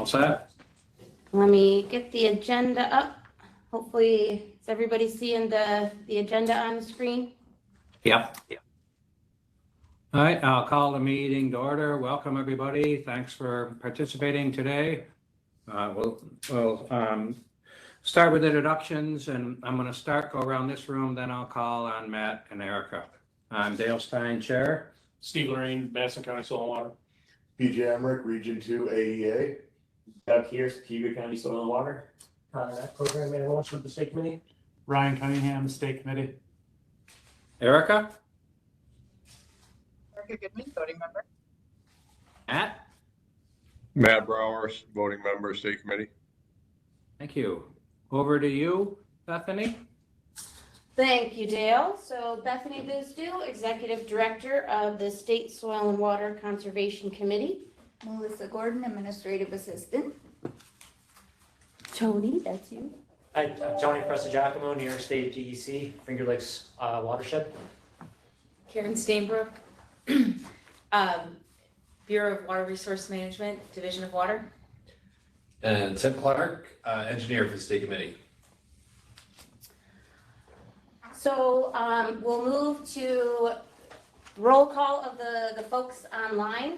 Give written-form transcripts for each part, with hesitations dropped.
set? Let me get the agenda up. Hopefully, is everybody seeing the agenda on the screen? Yep. All right, I'll call the meeting to order. Welcome, everybody. Thanks for participating today. We'll start with introductions, and I'm going to go around this room, then I'll call on Matt and Erica. I'm Dale Stein, Chair. Steve Lorraine, Madison County Soil and Water. PJ Emmerich, Region 2 AEA. Doug Kears, Cuba County Soil and Water. Program analyst with the state committee. Ryan Cunningham, the state committee. Erica? Erica Goodman, voting member. Matt? Matt Browers, voting member, state committee. Thank you. Over to you, Bethany. Thank you, Dale. So Bethany Bisdu, Executive Director of the State Soil and Water Conservation Committee. Melissa Gordon, Administrative Assistant. Tony, that's you. Hi, I'm Tony Prestigiacomo, New York State DEC, Finger Lakes Watershed. Karen Stainbrook, Bureau of Water Resource Management, Division of Water. And Tim Clark, engineer for the state committee. So we'll move to roll call of the folks online.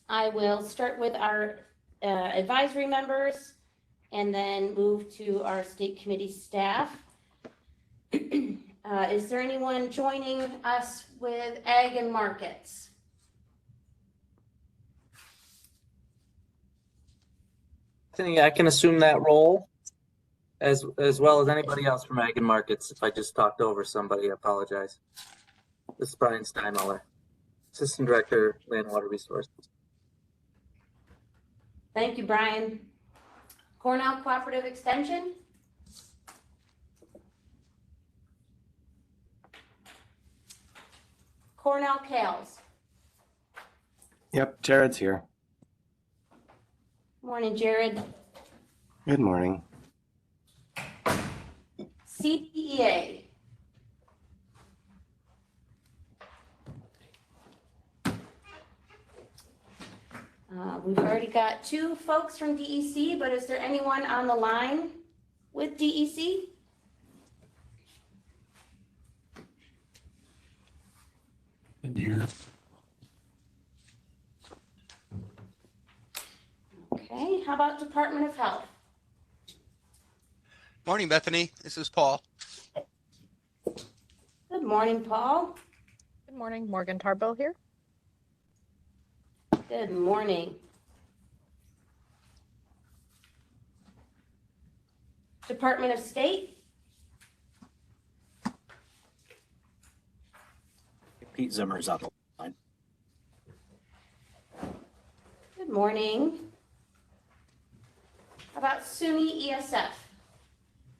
I will start with our advisory members and then move to our state committee staff. Is there anyone joining us with Ag and Markets? I can assume that role as well as anybody else from Ag and Markets. If I just talked over somebody, I apologize. This is Brian Steinmuller, Assistant Director, Land Water Resources. Thank you, Brian. Cornell Cooperative Extension? Cornell Kales? Yep, Jared's here. Morning, Jared. Good morning. CDEA? We've already got two folks from DEC, but is there anyone on the line with DEC? Okay, how about Department of Health? Morning, Bethany. This is Paul. Good morning, Paul. Good morning, Morgan Tarbo here. Good morning. Department of State? Pete Zimmer's on the line. Good morning. How about SUNY ESF?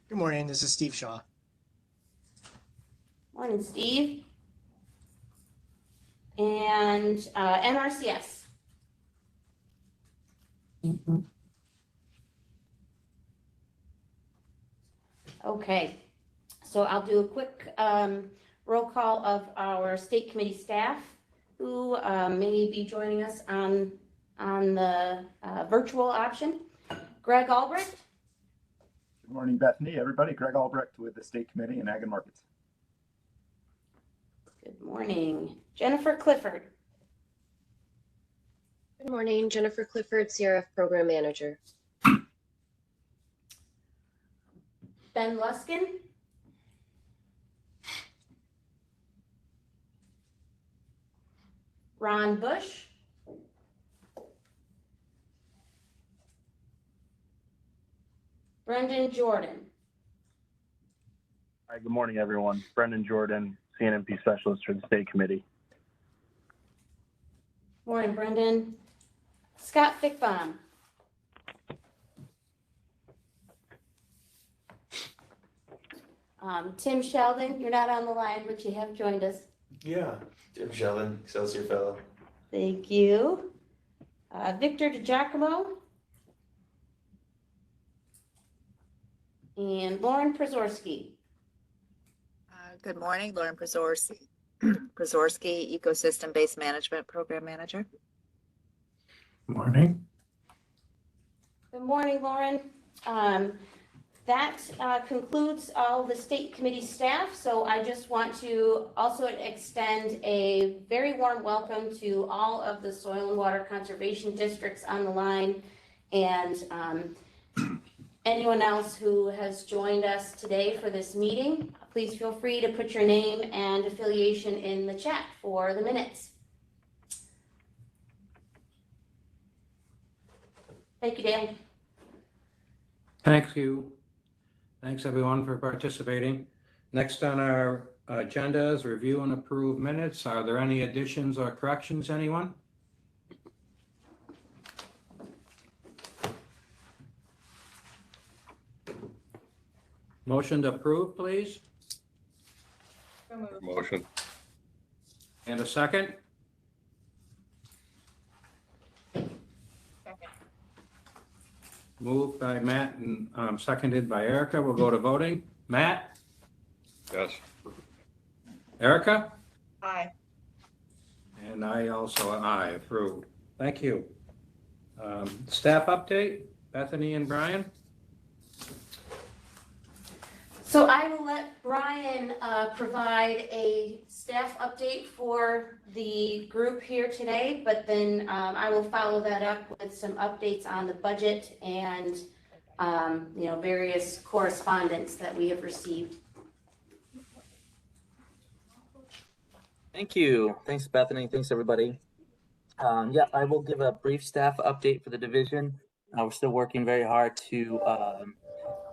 Good morning, this is Steve Shaw. Morning, Steve. And NRCS? Okay, so I'll do a quick roll call of our state committee staff who may be joining us on the virtual option. Greg Albrecht. Good morning, Bethany, everybody. Greg Albrecht with the State Committee in Ag and Markets. Good morning. Jennifer Clifford. Good morning, Jennifer Clifford, CRF Program Manager. Ben Luskin. Ron Bush. Brendan Jordan. Hi, good morning, everyone. Brendan Jordan, CNMP Specialist for the State Committee. Morning, Brendan. Scott Fickbaum. Tim Sheldon, you're not on the line, but you have joined us. Yeah, Tim Sheldon, Excelsior Fellow. Thank you. Victor DiGiacomo. And Lauren Prozorski. Good morning, Lauren Prozorski, Ecosystem Based Management Program Manager. Morning. Good morning, Lauren. That concludes all the state committee staff. So I just want to also extend a very warm welcome to all of the soil and water conservation districts on the line, and anyone else who has joined us today for this meeting. Please feel free to put your name and affiliation in the chat for the minutes. Thank you, Dale. Thank you. Thanks, everyone, for participating. Next on our agenda is review and approve minutes. Are there any additions or corrections, anyone? Motion to approve, please. Motion. And a second? Moved by Matt and seconded by Erica. We'll go to voting. Matt? Yes. Erica? Aye. And I also, aye, approved. Thank you. Staff update, Bethany and Brian? So I will let Brian provide a staff update for the group here today, but then I will follow that up with some updates on the budget and various correspondence that we have received. Thank you. Thanks, Bethany. Thanks, everybody. Yeah, I will give a brief staff update for the division. We're still working very hard to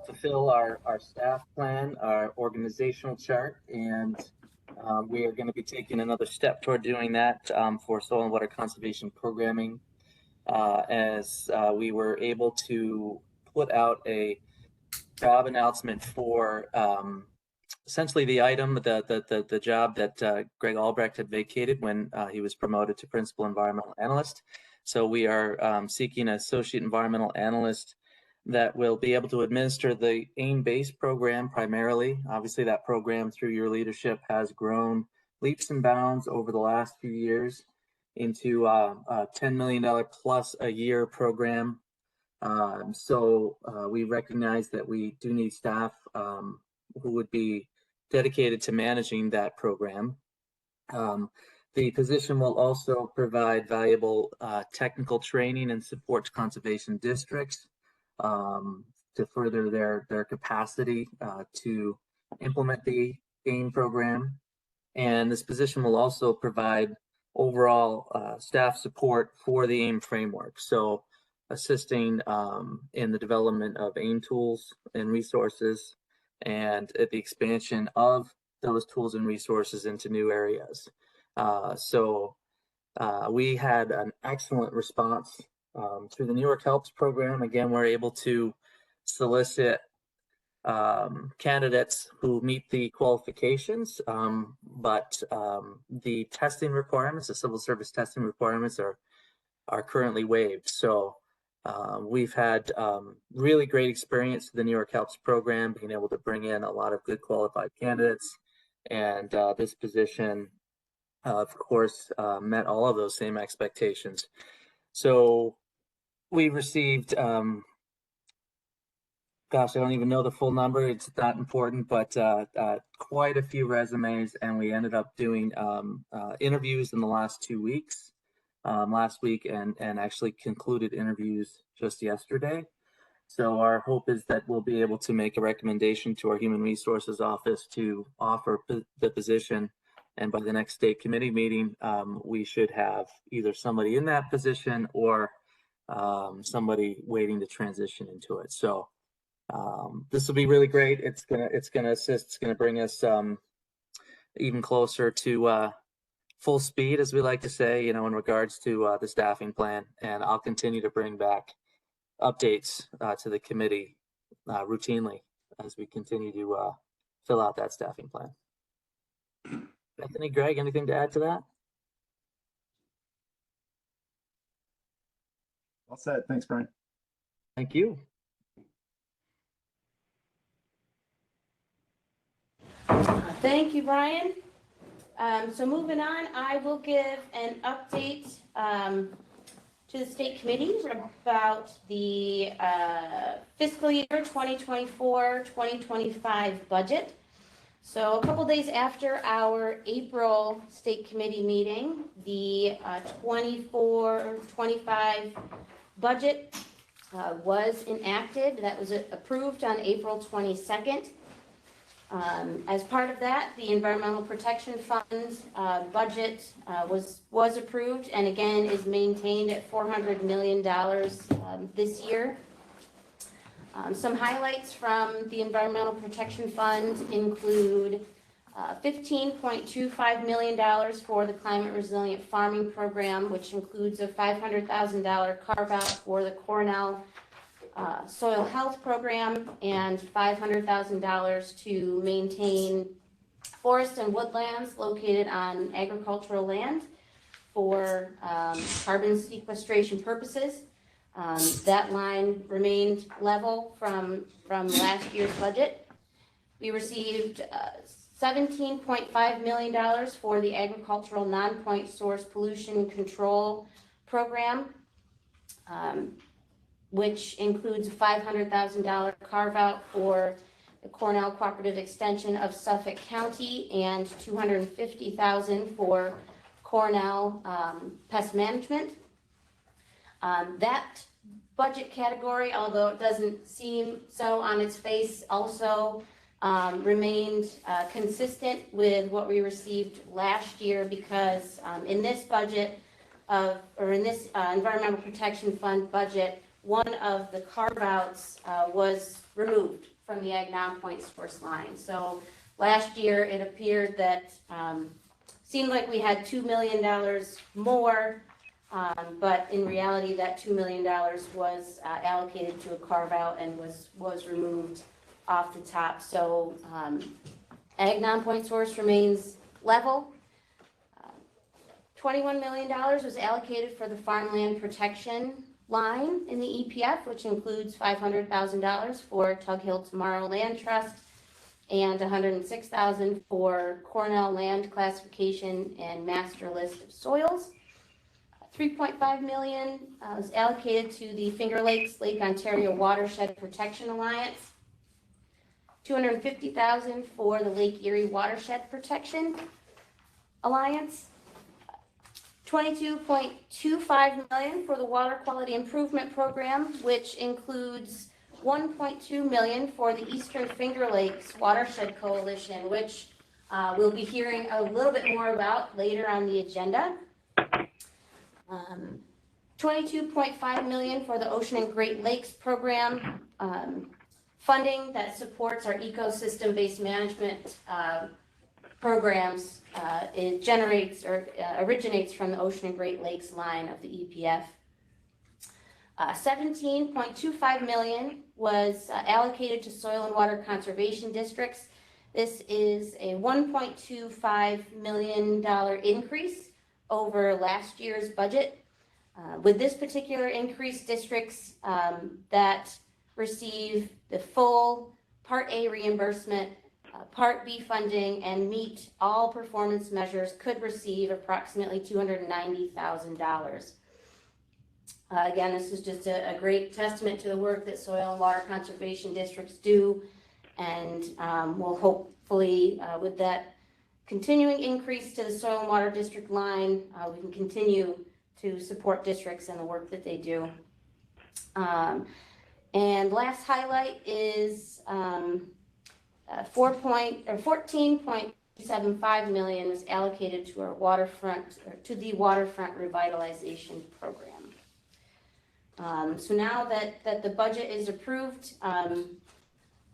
fulfill our staff plan, our organizational chart, and we are going to be taking another step toward doing that for soil and water conservation programming, as we were able to put out a job announcement for essentially the item, the job that Greg Albrecht had vacated when he was promoted to principal environmental analyst. So we are seeking an associate environmental analyst that will be able to administer the AIM-based program primarily. Obviously, that program through your leadership has grown leaps and bounds over the last few years into a $10 million plus a year program. So we recognize that we do need staff who would be dedicated to managing that program. The position will also provide valuable technical training and support to conservation districts to further their capacity to implement the AIM program. And this position will also provide overall staff support for the AIM framework. So assisting in the development of AIM tools and resources and at the expansion of those tools and resources into new areas. So we had an excellent response through the New York Helps program. Again, we're able to solicit candidates who meet the qualifications, but the testing requirements, the civil service testing requirements are currently waived. So we've had really great experience with the New York Helps program, being able to bring in a lot of good qualified candidates. And this position, of course, met all of those same expectations. So we received, gosh, I don't even know the full number. It's not important, but quite a few resumes. And we ended up doing interviews in the last 2 weeks, last week, and actually concluded interviews just yesterday. So our hope is that we'll be able to make a recommendation to our Human Resources Office to offer the position. And by the next state committee meeting, we should have either somebody in that position or somebody waiting to transition into it. So this will be really great. It's gonna assist. It's gonna bring us even closer to full speed, as we like to say, in regards to the staffing plan. And I'll continue to bring back updates to the committee routinely as we continue to fill out that staffing plan. Bethany, Greg, anything to add to that? Well said. Thanks, Brian. Thank you. Thank you, Brian. So moving on, I will give an update to the state committee about the fiscal year 2024-2025 budget. So a couple days after our April state committee meeting, the 24-25 budget was enacted. That was approved on April 22nd. As part of that, the Environmental Protection Fund budget was approved and again is maintained at $400 million this year. Some highlights from the Environmental Protection Fund include $15.25 million for the Climate Resilient Farming Program, which includes a $500,000 carve-out for the Cornell Soil Health Program and $500,000 to maintain forest and woodlands located on agricultural land for carbon sequestration purposes. That line remained level from last year's budget. We received $17.5 million for the Agricultural Non-Point Source Pollution Control Program, which includes a $500,000 carve-out for the Cornell Cooperative Extension of Suffolk County and $250,000 for Cornell Pest Management. That budget category, although it doesn't seem so on its face, also remained consistent with what we received last year because in this budget in this Environmental Protection Fund budget, one of the carve-outs was removed from the Ag Non-Point Source line. So last year it appeared that seemed like we had $2 million more, but in reality that $2 million was allocated to a carve-out and was removed off the top. So Ag Non-Point Source remains level. $21 million was allocated for the farmland protection line in the EPF, which includes $500,000 for Tug Hill Tomorrow Land Trust and $106,000 for Cornell Land Classification and Master List of Soils. $3.5 million was allocated to the Finger Lakes Lake Ontario Watershed Protection Alliance. $250,000 for the Lake Erie Watershed Protection Alliance. $22.25 million for the Water Quality Improvement Program, which includes $1.2 million for the Eastern Finger Lakes Watershed Coalition, which we'll be hearing a little bit more about later on the agenda. $22.5 million for the Ocean and Great Lakes Program, funding that supports our ecosystem-based management programs. It generates or originates from the Ocean and Great Lakes line of the EPF. $17.25 million was allocated to soil and water conservation districts. This is a $1.25 million increase over last year's budget. With this particular increase, districts that receive the full Part A reimbursement, Part B funding, and meet all performance measures could receive approximately $290,000. Again, this is just a great testament to the work that soil and water conservation districts do, and we'll hopefully, with that continuing increase to the soil and water district line, we can continue to support districts and the work that they do. And last highlight is $14.75 million was allocated to our waterfront, or to the waterfront revitalization program. So now that the budget is approved,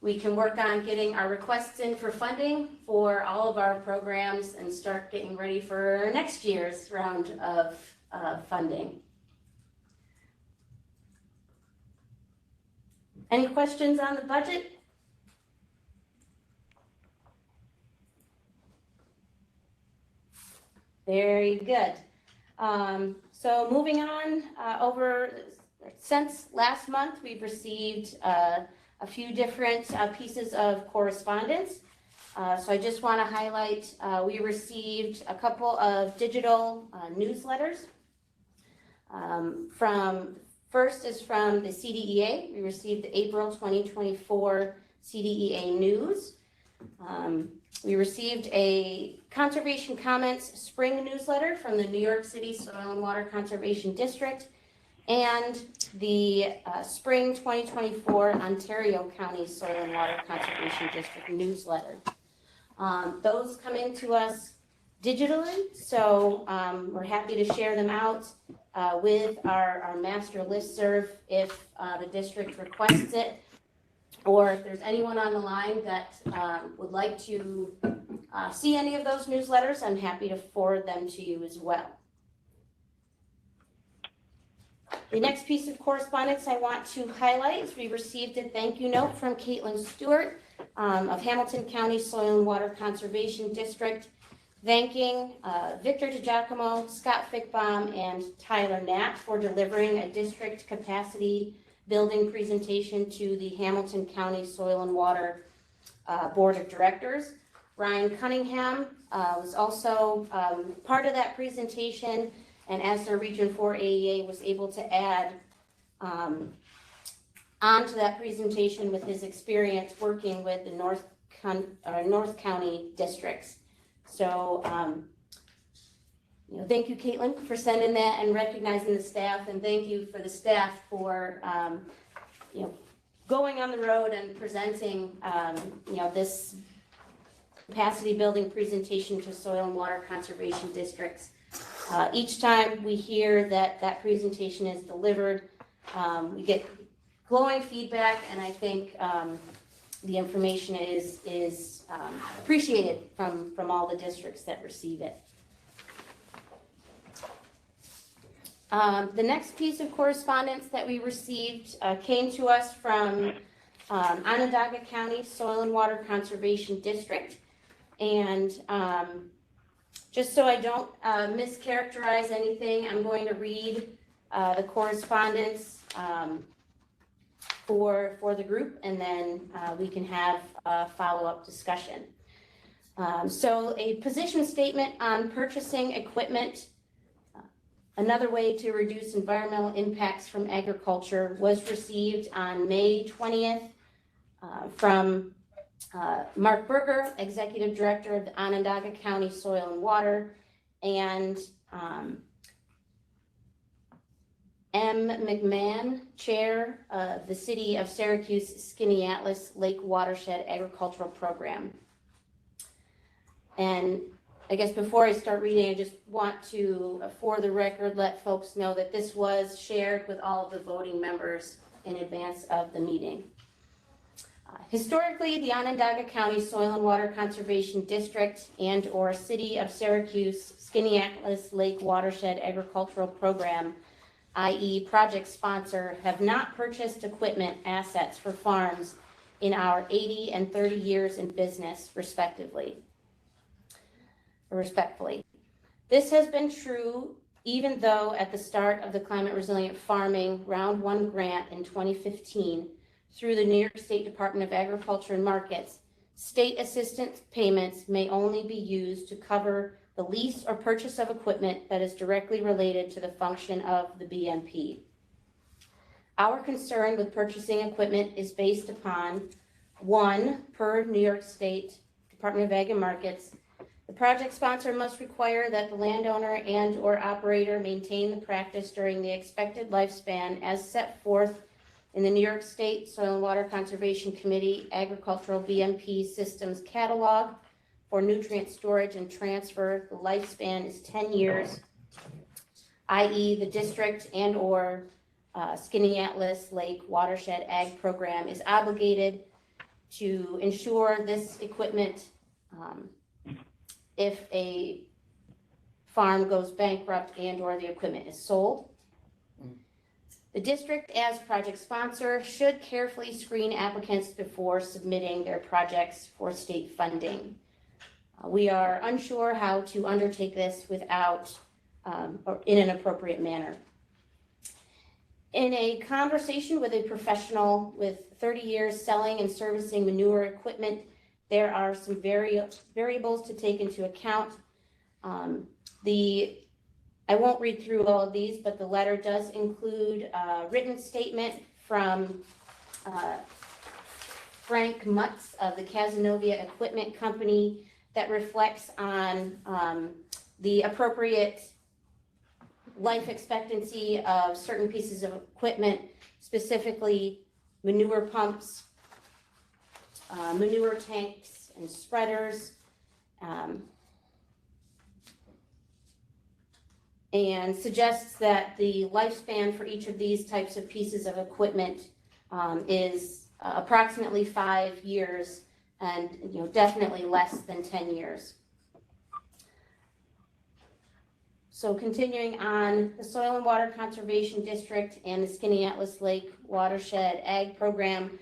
we can work on getting our requests in for funding for all of our programs and start getting ready for next year's round of funding. Any questions on the budget? Very good. So moving on, since last month, we've received a few different pieces of correspondence. So I just want to highlight, we received a couple of digital newsletters. First is from the CDEA. We received the April 2024 CDEA news. We received a Conservation Comments Spring newsletter from the New York City Soil and Water Conservation District and the Spring 2024 Ontario County Soil and Water Conservation District newsletter. Those come into us digitally, so we're happy to share them out with our master listserv if the district requests it, or if there's anyone on the line that would like to see any of those newsletters, I'm happy to forward them to you as well. The next piece of correspondence I want to highlight is we received a thank you note from Caitlin Stewart of Hamilton County Soil and Water Conservation District, thanking Victor DiGiacomo, Scott Fickbaum, and Tyler Knapp for delivering a district capacity building presentation to the Hamilton County Soil and Water Board of Directors. Ryan Cunningham was also part of that presentation, and as their Region 4 AEA was able to add onto that presentation with his experience working with the North County districts. So, thank you, Caitlin, for sending that and recognizing the staff, and thank you for the staff for, going on the road and presenting, this capacity building presentation to soil and water conservation districts. Each time we hear that presentation is delivered, we get glowing feedback, and I think the information is appreciated from all the districts that receive it. The next piece of correspondence that we received came to us from Onondaga County Soil and Water Conservation District. And just so I don't mischaracterize anything, I'm going to read the correspondence for the group, and then we can have a follow-up discussion. So a position statement on purchasing equipment, another way to reduce environmental impacts from agriculture, was received on May 20th from Mark Berger, Executive Director of the Onondaga County Soil and Water, and M. McMahon, Chair of the City of Syracuse Skinny-Atlas Lake Watershed Agricultural Program. And I guess before I start reading, I just want to, for the record, let folks know that this was shared with all of the voting members in advance of the meeting. Historically, the Onondaga County Soil and Water Conservation District and/or City of Syracuse Skinny-Atlas Lake Watershed Agricultural Program, i.e. project sponsor, have not purchased equipment assets for farms in our 80 and 30 years in business, respectively. This has been true even though at the start of the Climate Resilient Farming Round 1 grant in 2015, through the New York State Department of Agriculture and Markets, state assistance payments may only be used to cover the lease or purchase of equipment that is directly related to the function of the BMP. Our concern with purchasing equipment is based upon, 1, per New York State Department of Ag and Markets, the project sponsor must require that the landowner and/or operator maintain the practice during the expected lifespan as set forth in the New York State Soil and Water Conservation Committee Agricultural BMP Systems Catalog for nutrient storage and transfer. The lifespan is 10 years, i.e. the district and/or Skinny-Atlas Lake Watershed Ag Program is obligated to ensure this equipment if a farm goes bankrupt and/or the equipment is sold. The district, as project sponsor, should carefully screen applicants before submitting their projects for state funding. We are unsure how to undertake this without or in an appropriate manner. In a conversation with a professional with 30 years selling and servicing manure equipment, there are some variables to take into account. The I won't read through all of these, but the letter does include a written statement from Frank Mutz of the Cazenovia Equipment Company that reflects on the appropriate life expectancy of certain pieces of equipment, specifically manure pumps, manure tanks and spreaders, and suggests that the lifespan for each of these types of pieces of equipment is approximately 5 years, and definitely less than 10 years. So continuing on, the Soil and Water Conservation District and the Skaneateles Lake Watershed Ag Program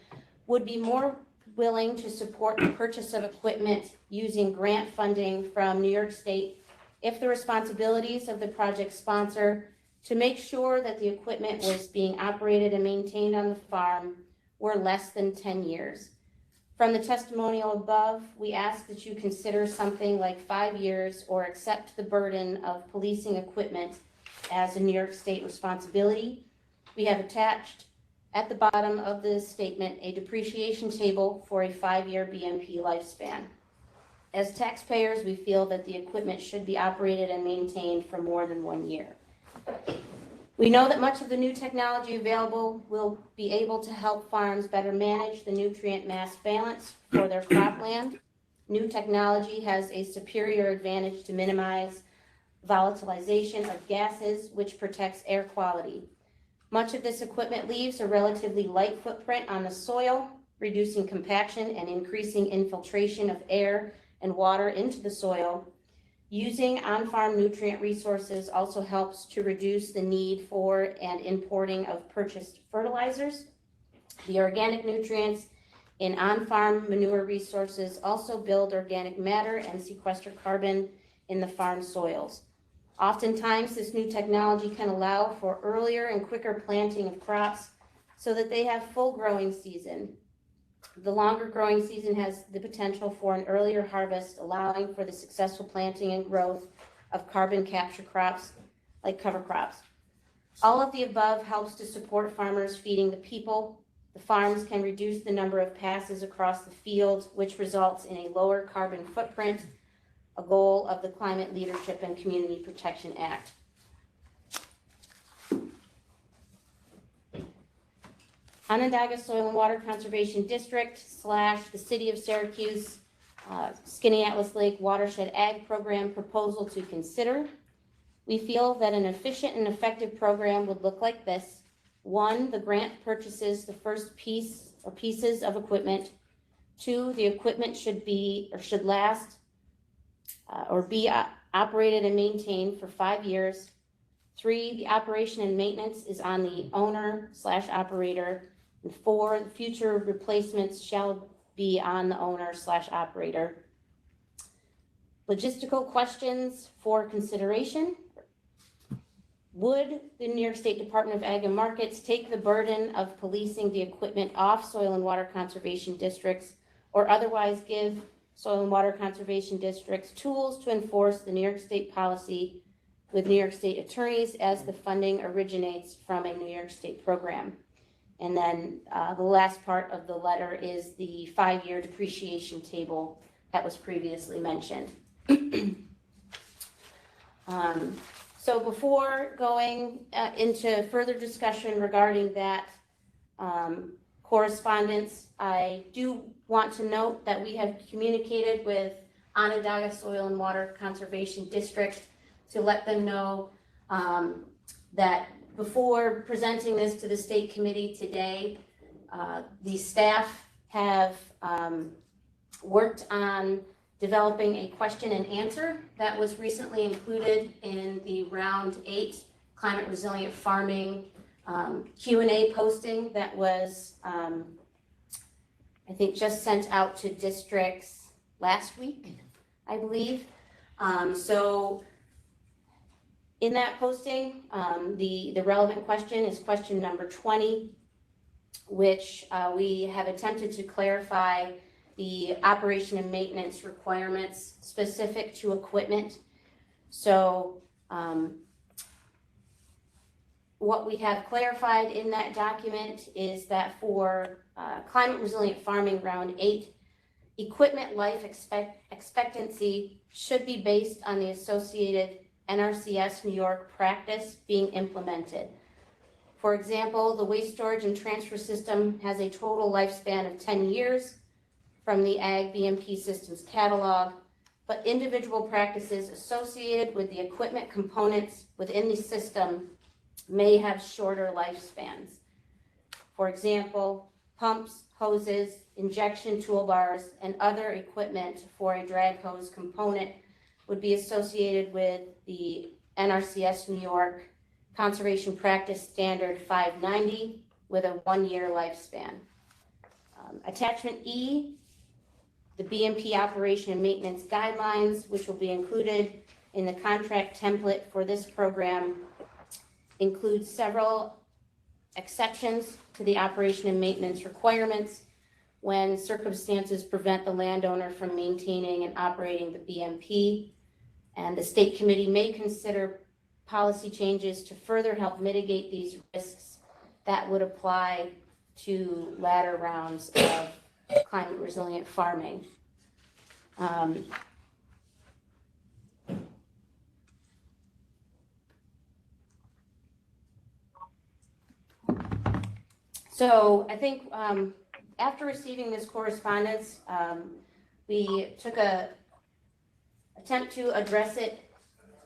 would be more willing to support the purchase of equipment using grant funding from New York State if the responsibilities of the project sponsor to make sure that the equipment was being operated and maintained on the farm were less than 10 years. From the testimonial above, we ask that you consider something like 5 years or accept the burden of policing equipment as a New York State responsibility. We have attached at the bottom of the statement a depreciation table for a 5-year BMP lifespan. As taxpayers, we feel that the equipment should be operated and maintained for more than 1 year. We know that much of the new technology available will be able to help farms better manage the nutrient mass balance for their cropland. New technology has a superior advantage to minimize volatilization of gases, which protects air quality. Much of this equipment leaves a relatively light footprint on the soil, reducing compaction and increasing infiltration of air and water into the soil. Using on-farm nutrient resources also helps to reduce the need for and importing of purchased fertilizers. The organic nutrients in on-farm manure resources also build organic matter and sequester carbon in the farm soils. Oftentimes, this new technology can allow for earlier and quicker planting of crops so that they have full growing season. The longer growing season has the potential for an earlier harvest, allowing for the successful planting and growth of carbon capture crops like cover crops. All of the above helps to support farmers feeding the people. The farms can reduce the number of passes across the field, which results in a lower carbon footprint, a goal of the Climate Leadership and Community Protection Act. Onondaga Soil and Water Conservation District / the City of Syracuse Skaneateles Lake Watershed Ag Program proposal to consider. We feel that an efficient and effective program would look like this. 1, the grant purchases the first piece or pieces of equipment. 2, the equipment should last or be operated and maintained for 5 years. 3, the operation and maintenance is on the owner / operator. And 4, the future replacements shall be on the owner / operator. Logistical questions for consideration. Would the New York State Department of Ag and Markets take the burden of policing the equipment off soil and water conservation districts, or otherwise give soil and water conservation districts tools to enforce the New York State policy with New York State attorneys as the funding originates from a New York State program? And then the last part of the letter is the 5-year depreciation table that was previously mentioned. So before going into further discussion regarding that correspondence, I do want to note that we have communicated with Onondaga Soil and Water Conservation District to let them know that before presenting this to the state committee today, the staff have worked on developing a question and answer that was recently included in the round 8 climate resilient farming Q&A posting that was, I think, just sent out to districts last week, I believe. So in that posting, the relevant question is question number 20, which we have attempted to clarify the operation and maintenance requirements specific to equipment. So what we have clarified in that document is that for climate resilient farming round 8, equipment life expectancy should be based on the associated NRCS New York practice being implemented. For example, the waste storage and transfer system has a total lifespan of 10 years from the Ag BMP systems catalog, but individual practices associated with the equipment components within the system may have shorter lifespans. For example, pumps, hoses, injection toolbars, and other equipment for a drag hose component would be associated with the NRCS New York Conservation Practice Standard 590 with a 1-year lifespan. Attachment E, the BMP operation and maintenance guidelines, which will be included in the contract template for this program, includes several exceptions to the operation and maintenance requirements when circumstances prevent the landowner from maintaining and operating the BMP. And the state committee may consider policy changes to further help mitigate these risks that would apply to latter rounds of climate resilient farming. So I think after receiving this correspondence, we took a attempt to address it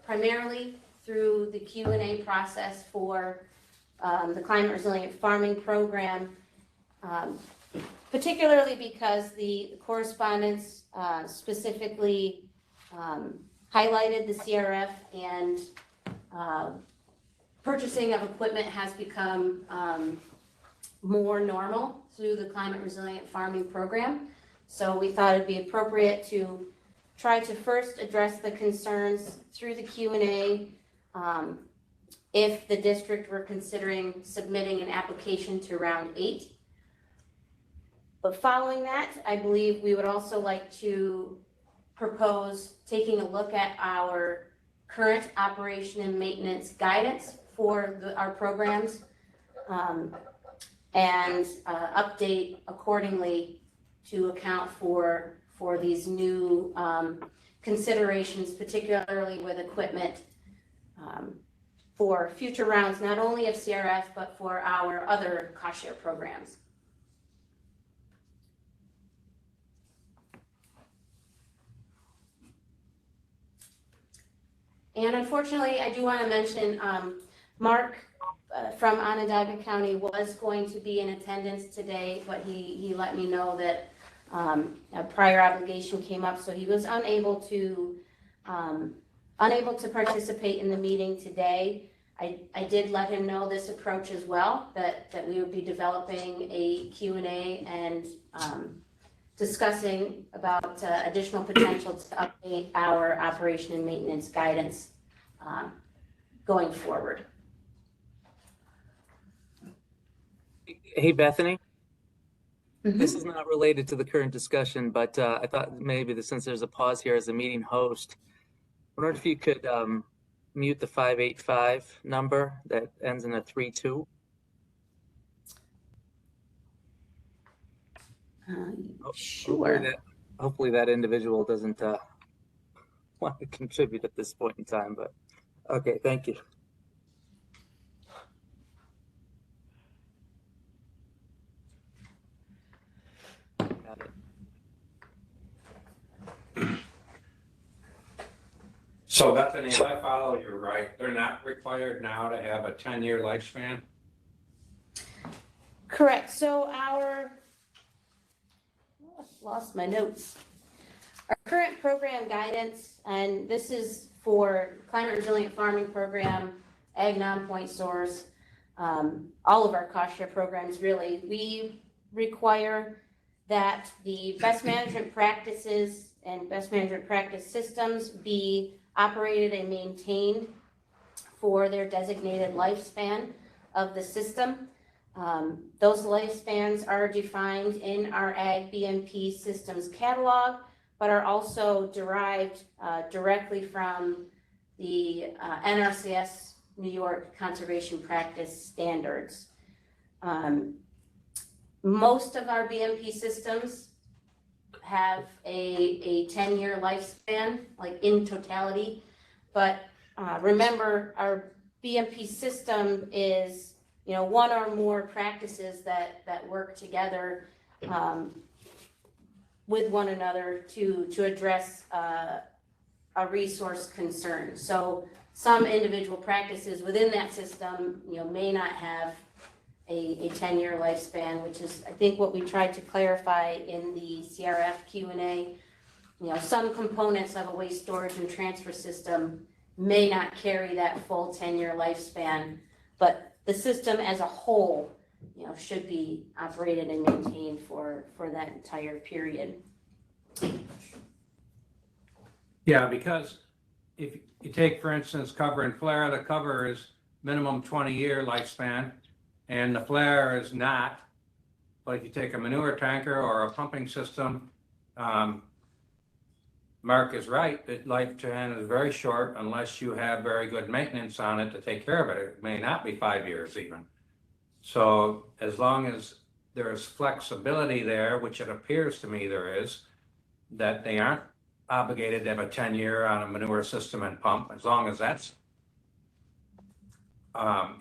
primarily through the Q&A process for the Climate Resilient Farming Program, particularly because the correspondence specifically highlighted the CRF, and purchasing of equipment has become more normal through the Climate Resilient Farming Program. So we thought it'd be appropriate to try to first address the concerns through the Q&A if the district were considering submitting an application to round 8. But following that, I believe we would also like to propose taking a look at our current operation and maintenance guidance for our programs and update accordingly to account for these new considerations, particularly with equipment for future rounds, not only of CRF, but for our other cost share programs. And unfortunately, I do want to mention Mark from Onondaga County was going to be in attendance today, but he let me know that a prior obligation came up, so he was unable to participate in the meeting today. I did let him know this approach as well, that we would be developing a Q&A and discussing about additional potential to update our operation and maintenance guidance going forward. Hey, Bethany. This is not related to the current discussion, but I thought maybe since there's a pause here as a meeting host, I wonder if you could mute the 585 number that ends in a 32. Sure. Hopefully that individual doesn't want to contribute at this point in time, but okay, thank you. Got it. So Bethany, if I follow you right, they're not required now to have a 10-year lifespan? Correct. So lost my notes. Our current program guidance, and this is for Climate Resilient Farming Program, Ag Non-Point Source, all of our cost share programs really, we require that the best management practices and best management practice systems be operated and maintained for their designated lifespan of the system. Those lifespans are defined in our Ag BMP systems catalog, but are also derived directly from the NRCS New York conservation practice standards. Most of our BMP systems have a 10-year lifespan, like in totality. But remember, our BMP system is, one or more practices that work together with one another to address a resource concern. So some individual practices within that system, may not have a 10-year lifespan, which is, I think, what we tried to clarify in the CRF Q&A. Some components of a waste storage and transfer system may not carry that full 10-year lifespan, but the system as a whole, should be operated and maintained for that entire period. Yeah, because if you take, for instance, cover and flare, the cover is minimum 20-year lifespan, and the flare is not. But if you take a manure tanker or a pumping system, Mark is right, that lifespan is very short unless you have very good maintenance on it to take care of it. It may not be 5 years even. So as long as there is flexibility there, which it appears to me there is, that they aren't obligated to have a 10-year on a manure system and pump, as long as that's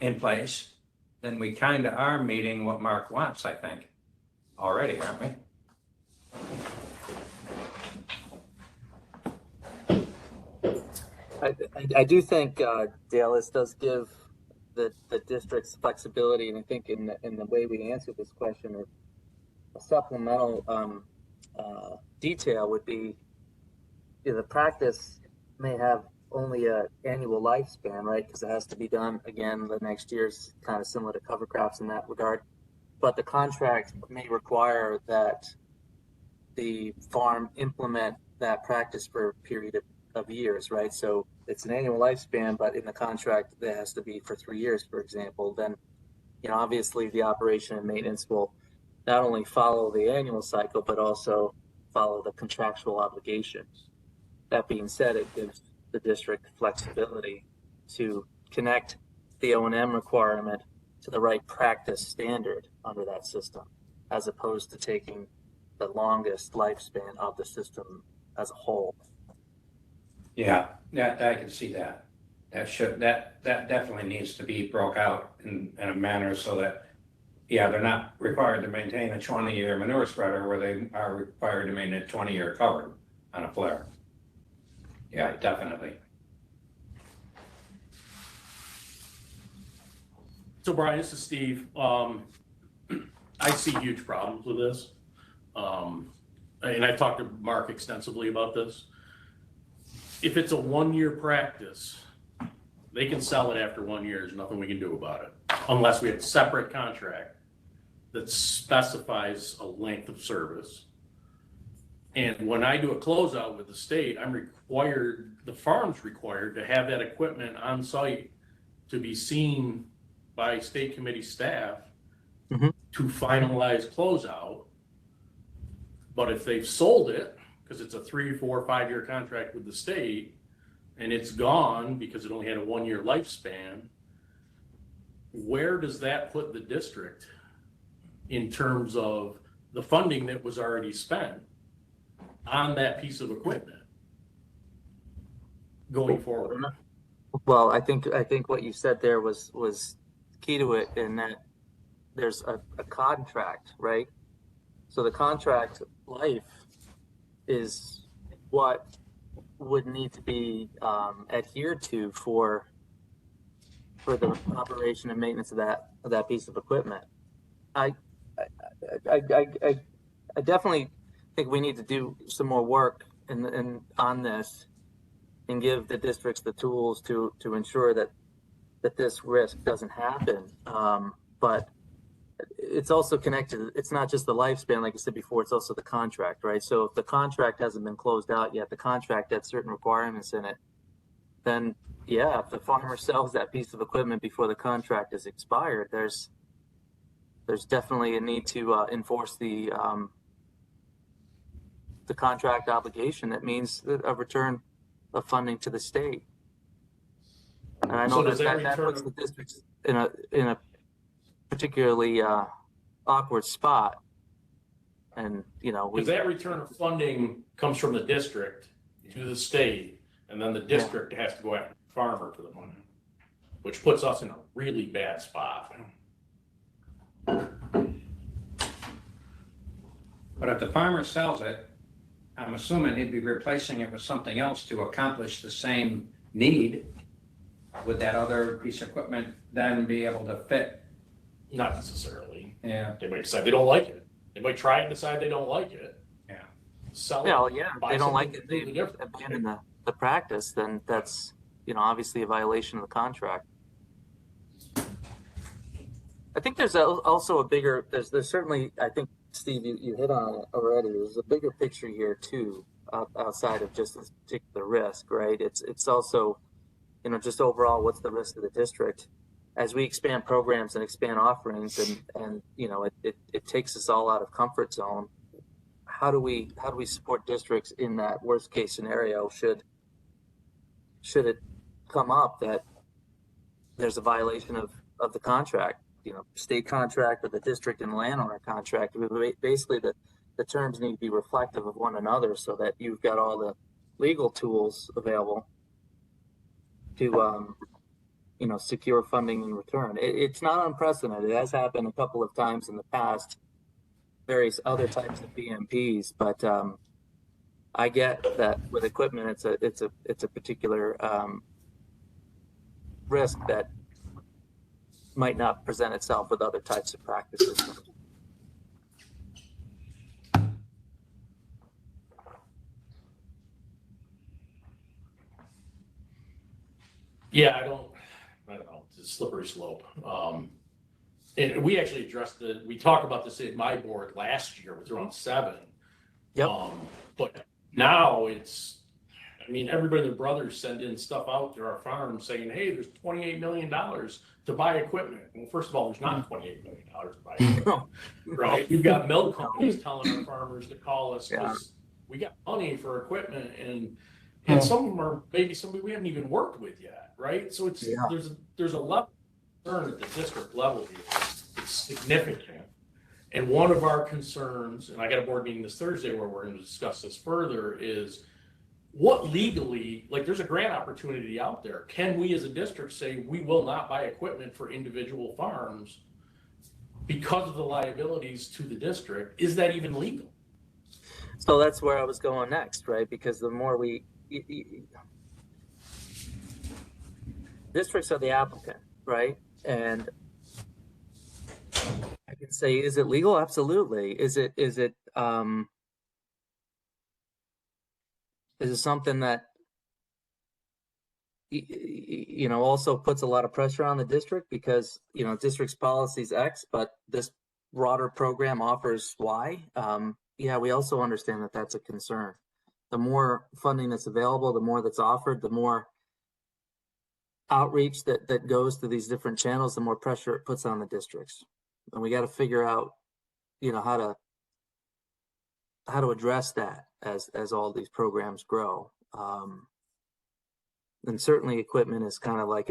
in place, then we kind of are meeting what Mark wants, I think, already, aren't we? I do think, Dale, this does give the districts flexibility, and I think in the way we answer this question, a supplemental detail would be, the practice may have only an annual lifespan, right? Because it has to be done again the next year's, kind of similar to cover crops in that regard. But the contract may require that the farm implement that practice for a period of years, right? So it's an annual lifespan, but in the contract that has to be for 3 years, for example. Then, obviously the operation and maintenance will not only follow the annual cycle, but also follow the contractual obligations. That being said, it gives the district flexibility to connect the O&M requirement to the right practice standard under that system, as opposed to taking the longest lifespan of the system as a whole. Yeah, I can see that. That definitely needs to be broke out in a manner so that, they're not required to maintain a 20-year manure spreader where they are required to maintain a 20-year cover on a flare. Yeah, definitely. So Brian, this is Steve. I see huge problems with this. And I've talked to Mark extensively about this. If it's a 1-year practice, they can sell it after 1 year. There's nothing we can do about it, unless we have a separate contract that specifies a length of service. And when I do a closeout with the state, the farm's required to have that equipment on site to be seen by state committee staff to finalize closeout. But if they've sold it, because it's a 3, 4, 5 year contract with the state, and it's gone because it only had a 1-year lifespan, where does that put the district in terms of the funding that was already spent on that piece of equipment going forward? Well, I think what you said there was key to it, in that there's a contract, right? So the contract life is what would need to be adhered to for the operation and maintenance of that piece of equipment. I definitely think we need to do some more work on this and give the districts the tools to ensure that this risk doesn't happen. But it's also connected. It's not just the lifespan, like I said before, it's also the contract, right? So if the contract hasn't been closed out yet, the contract has certain requirements in it, then if the farmer sells that piece of equipment before the contract is expired, there's definitely a need to enforce the contract obligation. That means a return of funding to the state. And I know So that does that that puts the return, districts in a particularly awkward spot. And, you know, we, because that return of funding comes from the district to the state, and then the district has to go after the farmer for the money, which puts us in a really bad spot. But if the farmer sells it, I'm assuming he'd be replacing it with something else to accomplish the same need. Would that other piece of equipment then be able to fit? Not necessarily. Yeah. They might decide they don't like it. They might try it and decide they don't like it. Yeah. Sell yeah, it. yeah, buy they don't something like it, they completely different. abandon the practice, then that's, you know, obviously a violation of the contract. I think there's also a bigger, there's certainly, I think, Steve, you hit on it already. There's a bigger picture here too, outside of just this particular risk, right? It's also, you know, just overall, what's the risk of the district as we expand programs and expand offerings, and you know, it takes us all out of comfort zone. How do we support districts in that worst case scenario? Should it come up that there's a violation of the contract, you know, state contract or the district and landowner contract? Basically, the terms need to be reflective of one another so that you've got all the legal tools available to, you know, secure funding in return. It's not unprecedented. It has happened a couple of times in the past, various other types of BMPs, but I get that with equipment, it's a particular risk that might not present itself with other types of practices. Yeah, I don't know. It's a slippery slope. And we actually addressed we talked about this at my board last year with around 7. Yep. But now I mean, everybody and their brothers send in stuff out to our farm saying, hey, there's $28 million to buy equipment. Well, first of all, there's not $28 million to buy equipment, right? You've got milk companies telling our farmers to call us because we got money for equipment, and some of them are maybe somebody we haven't even worked with yet, right? So there's a level of concern at the district level here. It's significant. And one of our concerns, and I got a board meeting this Thursday where we're going to discuss this further, is what legally, like there's a grant opportunity out there. Can we as a district say we will not buy equipment for individual farms because of the liabilities to the district? Is that even legal? So that's where I was going next, right? Because the more districts are the applicant, right? And I can say, is it legal? Absolutely. Is it something that you know also puts a lot of pressure on the district because, you know, district's policy is X, but this broader program offers Y? Yeah, we also understand that that's a concern. The more funding that's available, the more that's offered, the more outreach that goes to these different channels, the more pressure it puts on the districts. And we got to figure out, you know, how to address that as all these programs grow. And certainly equipment is kind of like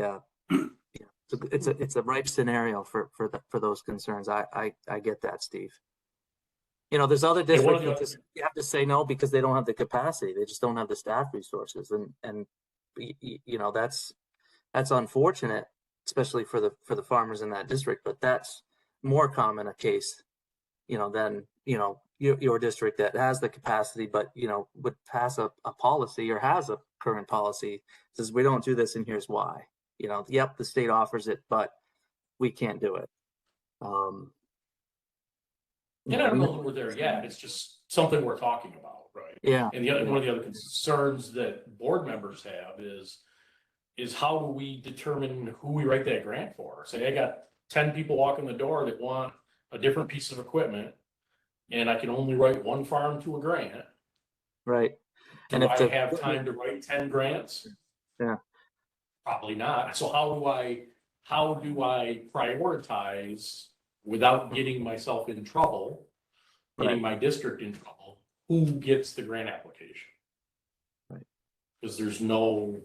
it's a ripe scenario for those concerns. I get that, Steve. You know, there's other districts that you have to say no because they don't have the capacity. They just don't have the staff resources, and you know that's unfortunate, especially for the farmers in that district. But that's more common a case, you know, than, you know, your district that has the capacity, but, you know, would pass a policy or has a current policy says we don't do this and here's why. You know, yep, the state offers it, but we can't do it. And I don't know that we're there yet. It's just something we're talking about, right? Yeah. And one of the other concerns that board members have is how do we determine who we write that grant for? Say I got 10 people walking the door that want a different piece of equipment, and I can only write one farm to a grant. Right. And if I have time to write 10 grants? Yeah. Probably not. So how do I prioritize without getting myself in trouble, getting my district in trouble, who gets the grant application? Right. Because there's no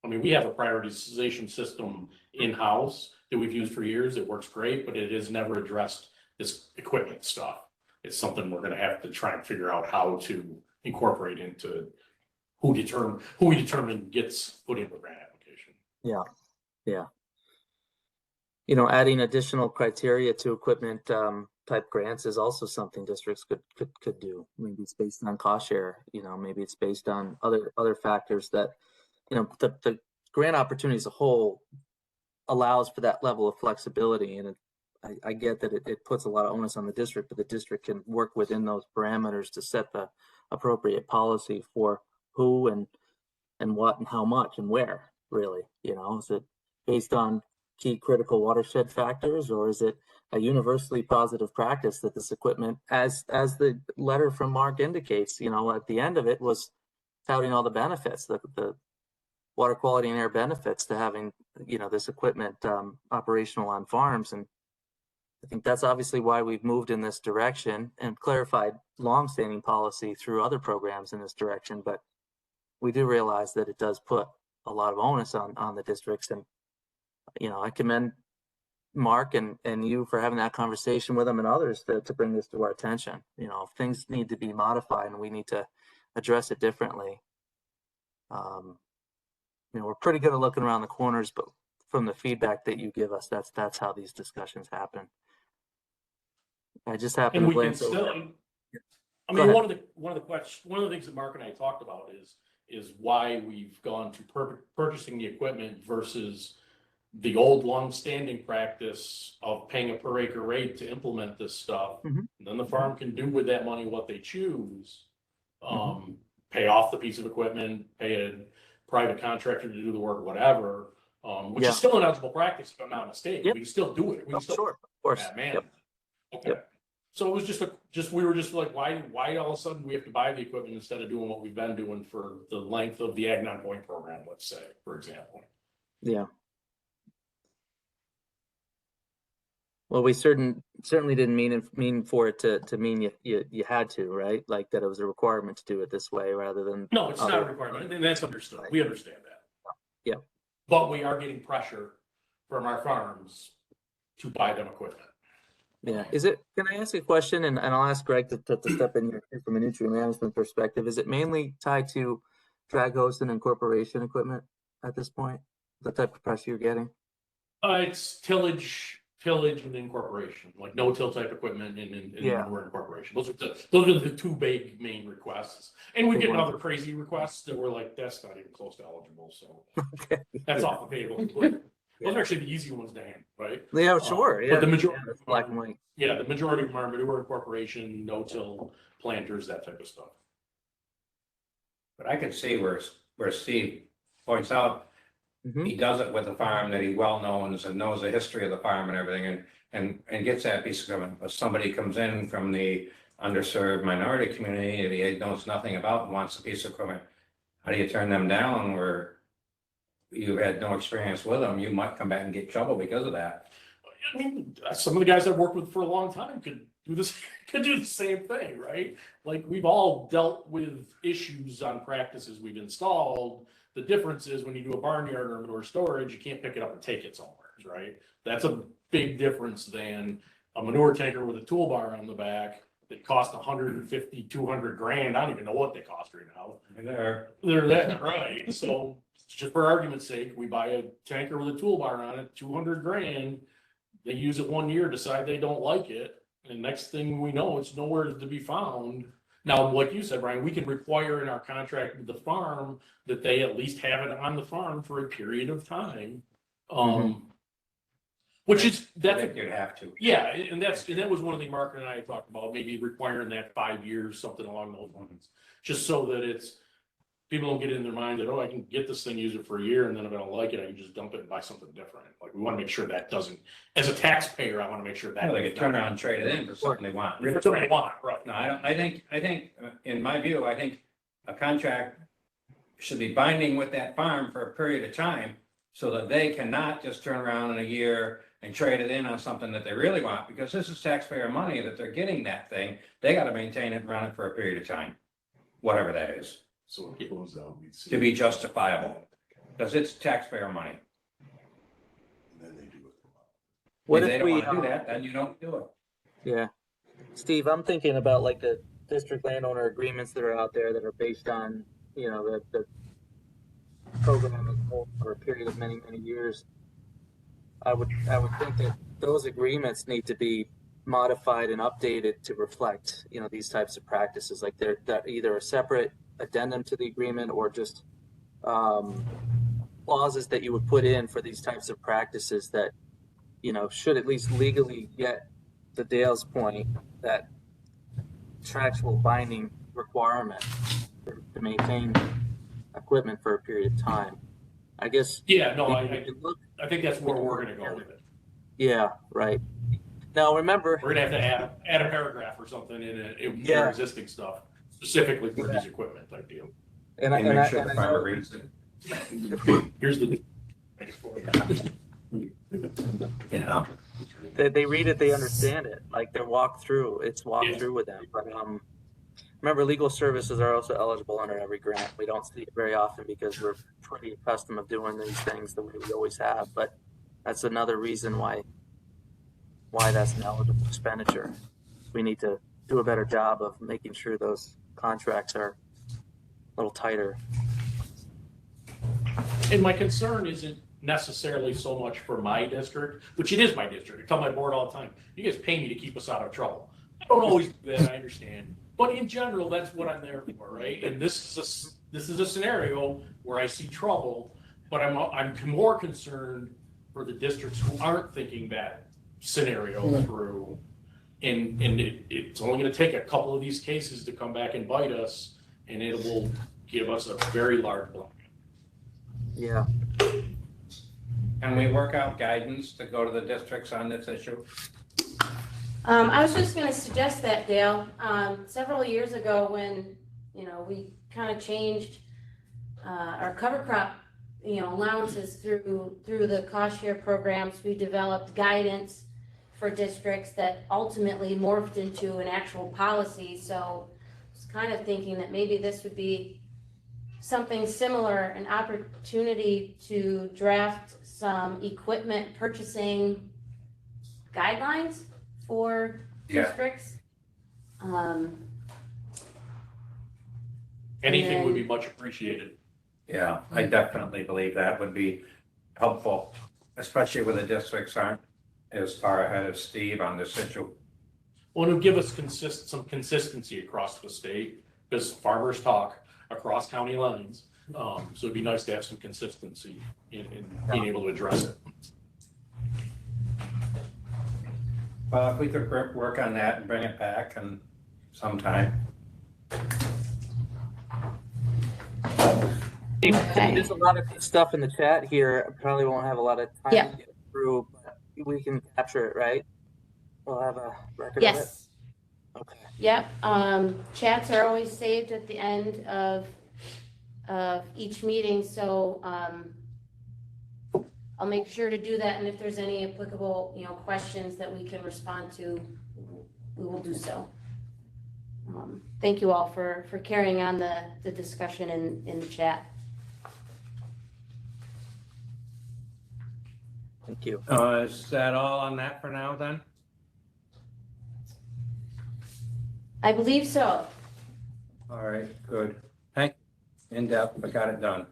I mean, we have a prioritization system in-house that we've used for years. It works great, but it has never addressed this equipment stuff. It's something we're gonna have to try and figure out how to incorporate into who we determine gets put in the grant application. Yeah, yeah. You know, adding additional criteria to equipment type grants is also something districts could do. Maybe it's based on cost share, you know, maybe it's based on other factors that, you know, the grant opportunity as a whole allows for that level of flexibility. And I get that it puts a lot of onus on the district, but the district can work within those parameters to set the appropriate policy for who and what and how much and where, really. You know, is it based on key critical watershed factors, or is it a universally positive practice that this equipment, as the letter from Mark indicates, you know, at the end of it was touting all the benefits, the water quality and air benefits to having, you know, this equipment operational on farms. And I think that's obviously why we've moved in this direction and clarified longstanding policy through other programs in this direction. But we do realize that it does put a lot of onus on the districts. And, you know, I commend Mark and you for having that conversation with them and others to bring this to our attention. You know, if things need to be modified and we need to address it differently. You know, we're pretty good at looking around the corners, but from the feedback that you give us, that's how these discussions happen. I just happen to glance over. I mean, one of the things that Mark and I talked about is why we've gone to purchasing the equipment versus the old long-standing practice of paying a per acre rate to implement this stuff. Mm-hmm. Then the farm can do with that money what they choose. Pay off the piece of equipment, pay a private contractor to do the work, whatever. Which is still an eligible practice, if I'm not mistaken. Yep. We can still do it. We can still, sure, of course. man. Yep. Okay. Yep. So it was we were just like, why all of a sudden we have to buy the equipment instead of doing what we've been doing for the length of the Ag 9 program, let's say, for example. Yeah. Well, we certainly didn't mean for it to mean you had to, right? Like that it was a requirement to do it this way rather than. No, it's not a requirement, and that's understood. We understand that. Yeah. But we are getting pressure from our farms to buy them equipment. Yeah. Can I ask a question? And I'll ask Greg to step in here from a nutrient management perspective. Is it mainly tied to drag hose and incorporation equipment at this point? The type of pressure you're getting? It's tillage and incorporation, like no-till type equipment and manure incorporation. Those are the two big main requests. And we get other crazy requests that we're like, that's not even close to eligible. So that's off the table. Those are actually the easy ones to handle, right? Yeah, sure. But the majority, black and white. Yeah, the majority of them are manure incorporation, no-till planters, that type of stuff. But I could see where Steve points out, he does it with a farm that he well knows and knows the history of the farm and everything and gets that piece of equipment. But somebody comes in from the underserved minority community that he knows nothing about and wants a piece of equipment. How do you turn them down where you had no experience with them? You might come back and get trouble because of that. I mean, some of the guys I've worked with for a long time could do the same thing, right? Like we've all dealt with issues on practices we've installed. The difference is when you do a barnyard or manure storage, you can't pick it up and take it somewhere, right? That's a big difference than a manure tanker with a toolbar on the back that cost 150, 200 grand. I don't even know what they cost right now. They're that, right? So just for argument's sake, we buy a tanker with a toolbar on it, 200 grand. They use it 1 year, decide they don't like it. And next thing we know, it's nowhere to be found. Now, like you said, Brian, we can require in our contract with the farm that they at least have it on the farm for a period of time. Which is, that's, you'd have to. Yeah, and that was one of the things Mark and I talked about, maybe requiring that 5 years, something along those lines. Just so that people don't get in their mind that, oh, I can get this thing, use it for a year, and then if I don't like it, I can just dump it and buy something different. Like, we want to make sure that doesn't, as a taxpayer, I want to make sure that. They could turn around and trade it in for something they want. For something they want, right. No, I think, in my view, I think a contract should be binding with that farm for a period of time so that they cannot just turn around in a year and trade it in on something that they really want, because this is taxpayer money that they're getting that thing. They got to maintain it and run it for a period of time, whatever that is. So it goes down. To be justifiable. because it's taxpayer money. What If they if don't we, want to do that, then you don't do it. yeah. Steve, I'm thinking about like the district landowner agreements that are out there that are based on, the program as a whole for a period of many, many years. I would think that those agreements need to be modified and updated to reflect, these types of practices. Like they're either a separate addendum to the agreement or just clauses that you would put in for these types of practices that, should at least legally get, to Dale's point, that contractual binding requirement to maintain equipment for a period of time. I guess. Yeah, no, I think that's where we're gonna go with it. Yeah, right. Now remember, We're gonna have to add a paragraph or something in their existing stuff, specifically for these equipment type deal. And make sure the farmer reads it. Here's the. Yeah. They read it, they understand it. Like they're walked through. It's walked through with them. But remember, legal services are also eligible under every grant. We don't see it very often because we're pretty accustomed of doing these things the way we always have. But that's another reason why that's an eligible expenditure. We need to do a better job of making sure those contracts are a little tighter. And my concern isn't necessarily so much for my district, which it is my district. I tell my board all the time, you guys pay me to keep us out of trouble. I don't always do that, I understand. But in general, that's what I'm there for, right? And this is a scenario where I see trouble, but I'm more concerned for the districts who aren't thinking that scenario through. And it's only going to take a couple of these cases to come back and bite us, and it will give us a very large block. Yeah. Can we work out guidance to go to the districts on this issue? I was just going to suggest that, Dale. Several years ago when, we kind of changed our cover crop, allowances through the cost share programs, we developed guidance for districts that ultimately morphed into an actual policy. So I was kind of thinking that maybe this would be something similar, an opportunity to draft some equipment purchasing guidelines for districts. Anything would be much appreciated. Yeah, I definitely believe that would be helpful, especially when the districts aren't as far ahead as Steve on this issue. Well, it'll give us some consistency across the state, because farmers talk across county lines. So it'd be nice to have some consistency in being able to address it. Well, if we could work on that and bring it back and sometime. There's a lot of good stuff in the chat here. I probably won't have a lot of time to get through, but we can capture it, right? We'll have a record of it. Yes. Okay. Yep. Chats are always saved at the end of each meeting, so I'll make sure to do that. And if there's any applicable, questions that we can respond to, we will do so. Thank you all for carrying on the discussion in the chat. Thank you. Is that all on that for now then? I believe so. All right, good. Thank you. In depth, but got it done.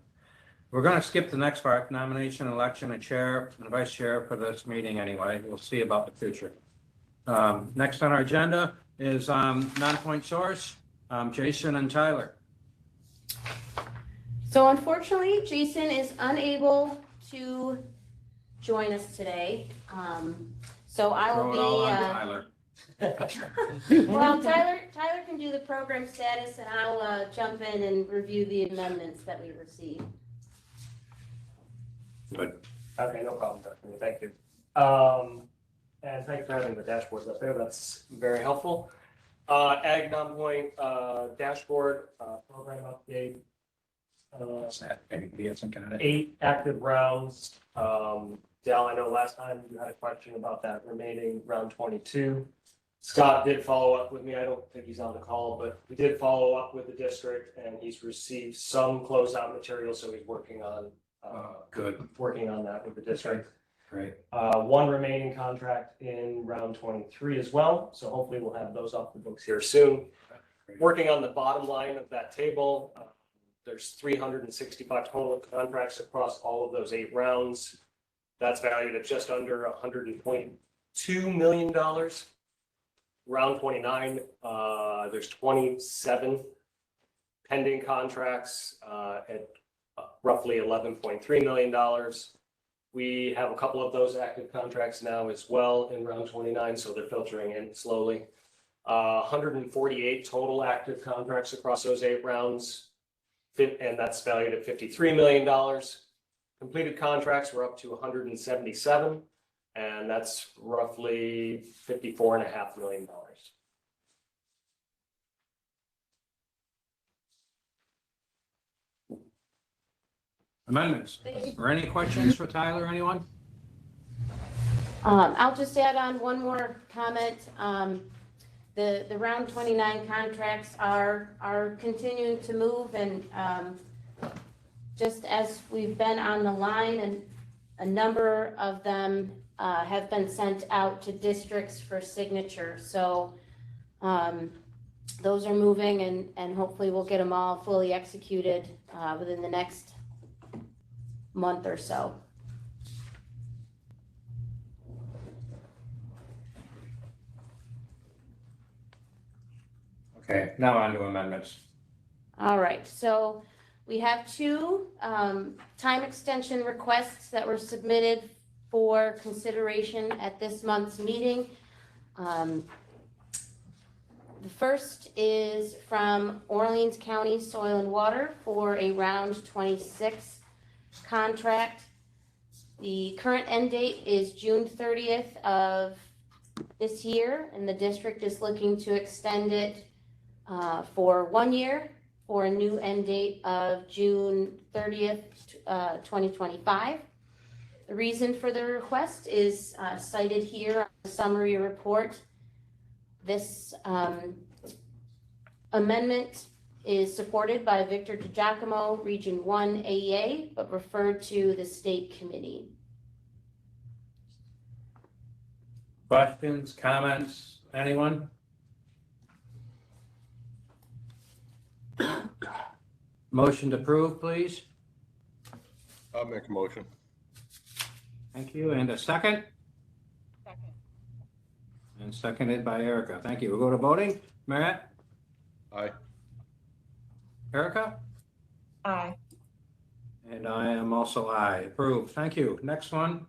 We're going to skip the next part, nomination, election of chair and vice chair for this meeting anyway. We'll see about the future. Next on our agenda is non-point source, Jason and Tyler. So unfortunately, Jason is unable to join us today. So I will Throw it be. all on Tyler. Well, Tyler can do the program status, and I'll jump in and review the amendments that we received. Good. Okay, no problem, Dr. Thank you. And thanks for having the dashboards up there. That's very helpful. Ag non-point dashboard program update. 8 active rounds. Dal, I know last time you had a question about that remaining round 22. Scott did follow up with me. I don't think he's on the call, but we did follow up with the district, and he's received some closeout material, so he's working on Good, working on that with the district. great. One remaining contract in round 23 as well, so hopefully we'll have those off the books here soon. Working on the bottom line of that table, there's 365 total contracts across all of those 8 rounds. That's valued at just under $100.2 million. Round 29, there's 27 pending contracts at roughly $11.3 million. We have a couple of those active contracts now as well in round 29, so they're filtering in slowly. 148 total active contracts across those 8 rounds, and that's valued at $53 million. Completed contracts were up to 177, and that's roughly $54.5 million. Amendments, or any questions for Tyler, anyone? I'll just add on one more comment. The round 29 contracts are continuing to move, and just as we've been on the line, and a number of them have been sent out to districts for signature. So those are moving, and hopefully we'll get them all fully executed within the next month or so. Okay, now on to amendments. All right, so we have 2 time extension requests that were submitted for consideration at this month's meeting. The first is from Orleans County Soil and Water for a round 26 contract. The current end date is June 30th of this year, and the district is looking to extend it for 1 year for a new end date of June 30th, 2025. The reason for the request is cited here on the summary report. This amendment is supported by Victor DiGiacomo, Region 1 AEA, but referred to the state committee. Questions, comments, anyone? Motion to approve, please. I'll make a motion. Thank you. And a second? Second. And seconded by Erica. Thank you. We'll go to voting. Matt? Aye. Erica? Aye. And I am also aye. Approved. Thank you. Next one.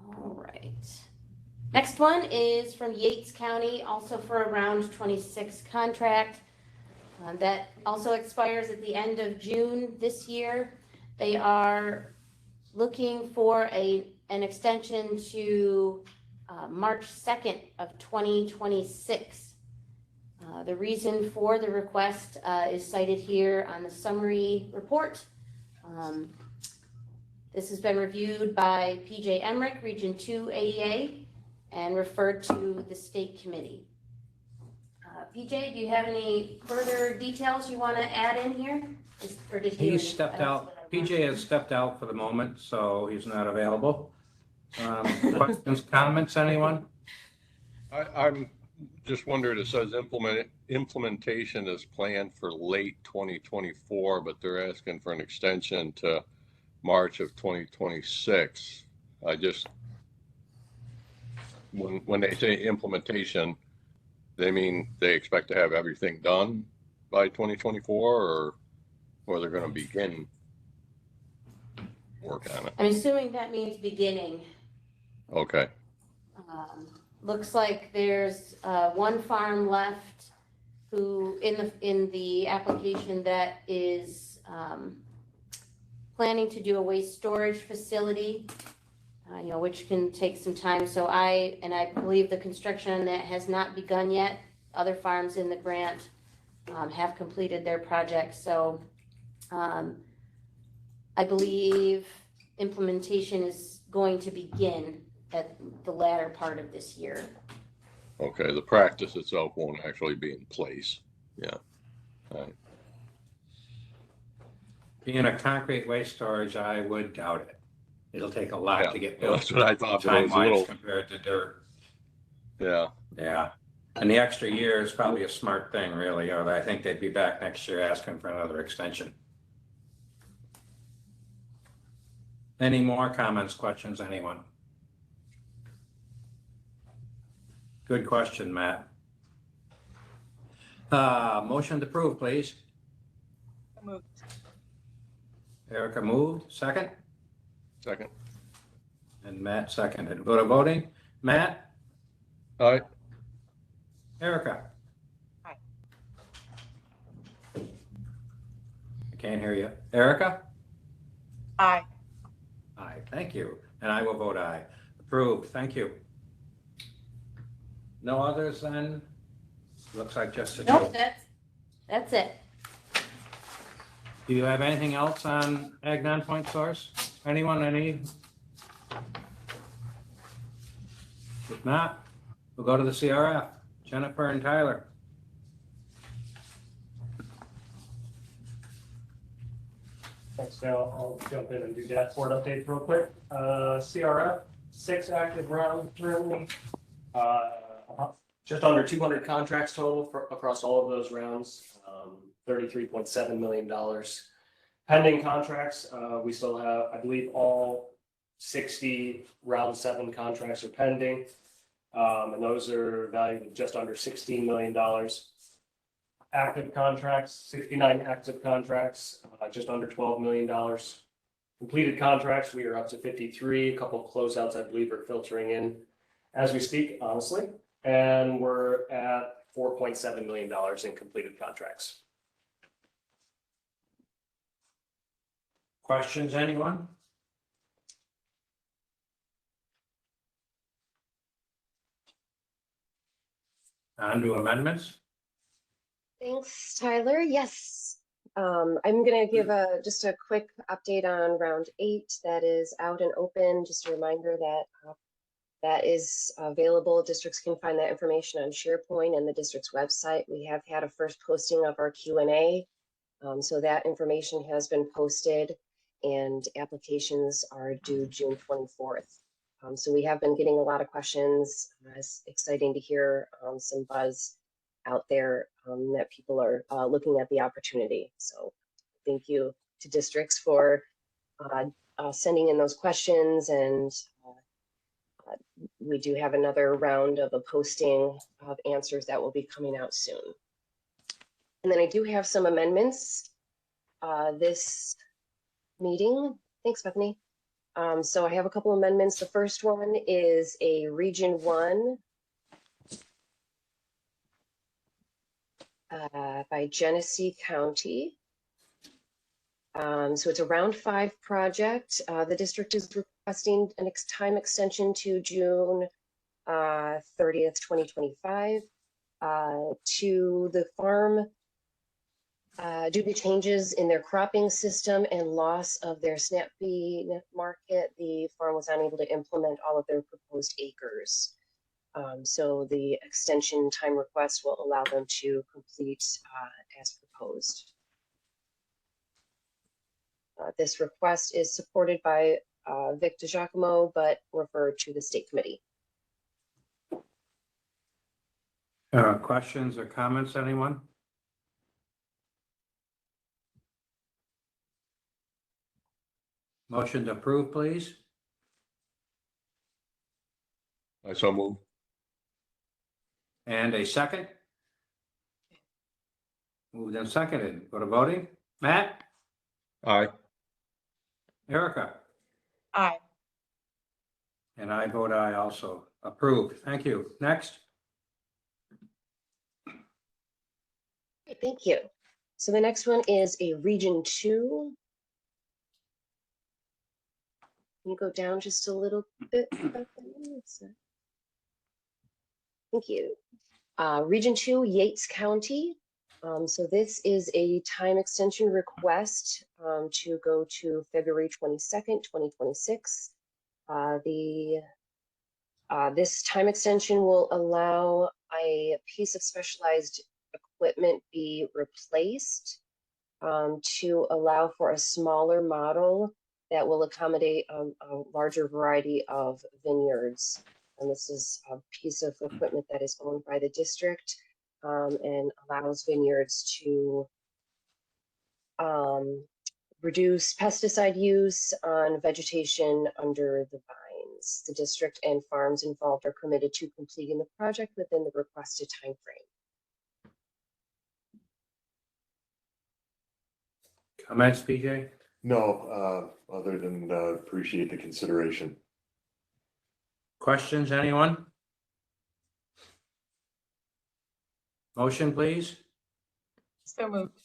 All right. Next one is from Yates County, also for a round 26 contract. That also expires at the end of June this year. They are looking for an extension to March 2nd of 2026. The reason for the request is cited here on the summary report. This has been reviewed by PJ Emmerich, Region 2 AEA, and referred to the state committee. PJ, do you have any further details you want to add in here? Or did He stepped out. PJ has stepped out for the moment, so he's not available. Questions, comments, anyone? I'm just wondering, it says implementation is planned for late 2024, but they're asking for an extension to March of 2026. When they say implementation, they mean they expect to have everything done by 2024, or they're going to begin work on it? I'm assuming that means beginning. Okay. Looks like there's one farm left who in the application that is planning to do a waste storage facility, which can take some time. So I believe the construction on that has not begun yet. Other farms in the grant have completed their projects. So I believe implementation is going to begin at the latter part of this year. Okay, the practice itself won't actually be in place. Yeah. All right. Being a concrete waste storage, I would doubt it. It'll take a lot to get built. That's what I thought, but it was a Time-wise little, compared to dirt. yeah. Yeah. And the extra year is probably a smart thing, really, or I think they'd be back next year asking for another extension. Any more comments, questions, anyone? Good question, Matt. Motion to approve, please. Moved. Erica moved, second, Second. and Matt seconded. Go to voting. Matt? Aye. Erica? Aye. I can't hear you. Erica? Aye. Aye, thank you. And I will vote aye. Approved, thank you. No others then? Looks like just a Nope, two. that's it. Do you have anything else on Ag Non-Point Source? Anyone, any? If not, we'll go to the CRF. Jennifer and Tyler. Thanks, Dale. I'll jump in and do dashboard updates real quick. CRF, 6 active rounds currently. Just under 200 contracts total across all of those rounds, $33.7 million. Pending contracts, we still have, I believe, all 60 round 7 contracts are pending. And those are valued at just under $16 million. Active contracts, 69 active contracts, just under $12 million. Completed contracts, we are up to 53. A couple of closeouts, I believe, are filtering in as we speak, honestly. And we're at $4.7 million in completed contracts. Questions, anyone? On to amendments. Thanks, Tyler. Yes. I'm going to give just a quick update on round 8 that is out and open. Just a reminder that that is available. Districts can find that information on SharePoint and the district's website. We have had a first posting of our Q&A. So that information has been posted and applications are due June 24th. So we have been getting a lot of questions. It's exciting to hear some buzz out there that people are looking at the opportunity. So thank you to districts for sending in those questions, and we do have another round of a posting of answers that will be coming out soon. And then I do have some amendments this meeting. Thanks, Bethany. So I have a couple amendments. The first one is a Region 1 by Genesee County. So it's a round 5 project. The district is requesting an time extension to June 30th, 2025 to the farm due to changes in their cropping system and loss of their snap bean market. The farm was unable to implement all of their proposed acres. So the extension time request will allow them to complete as proposed. This request is supported by Vic DiGiacomo, but referred to the state committee. Questions or comments, anyone? Motion to approve, please. I so move. And a second? Moved and seconded. Go to voting. Matt? Aye. Erica? Aye. And I vote aye also. Approved. Thank you. Next. Great, thank you. So the next one is a Region 2. Can you go down just a little bit? Thank you. Region 2, Yates County. So this is a time extension request to go to February 22nd, 2026. This time extension will allow a piece of specialized equipment be replaced to allow for a smaller model that will accommodate a larger variety of vineyards. And this is a piece of equipment that is owned by the district and allows vineyards to reduce pesticide use on vegetation under the vines. The district and farms involved are committed to completing the project within the requested timeframe. Comments, PJ? No, other than appreciate the consideration. Questions, anyone? Motion, please. So moved.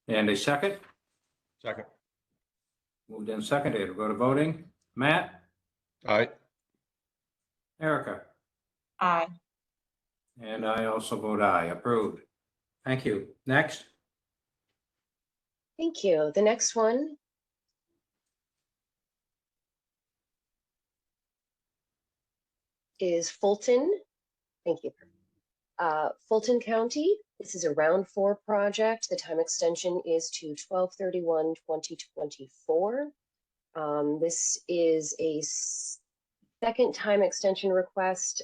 And a second? Second. Moved and seconded. We'll go to voting. Matt? Aye. Erica? Aye. And I also vote aye. Approved. Thank you. Next. Thank you. The next one is Fulton. Thank you. Fulton County. This is a round 4 project. The time extension is to 12/31/2024. This is a second time extension request.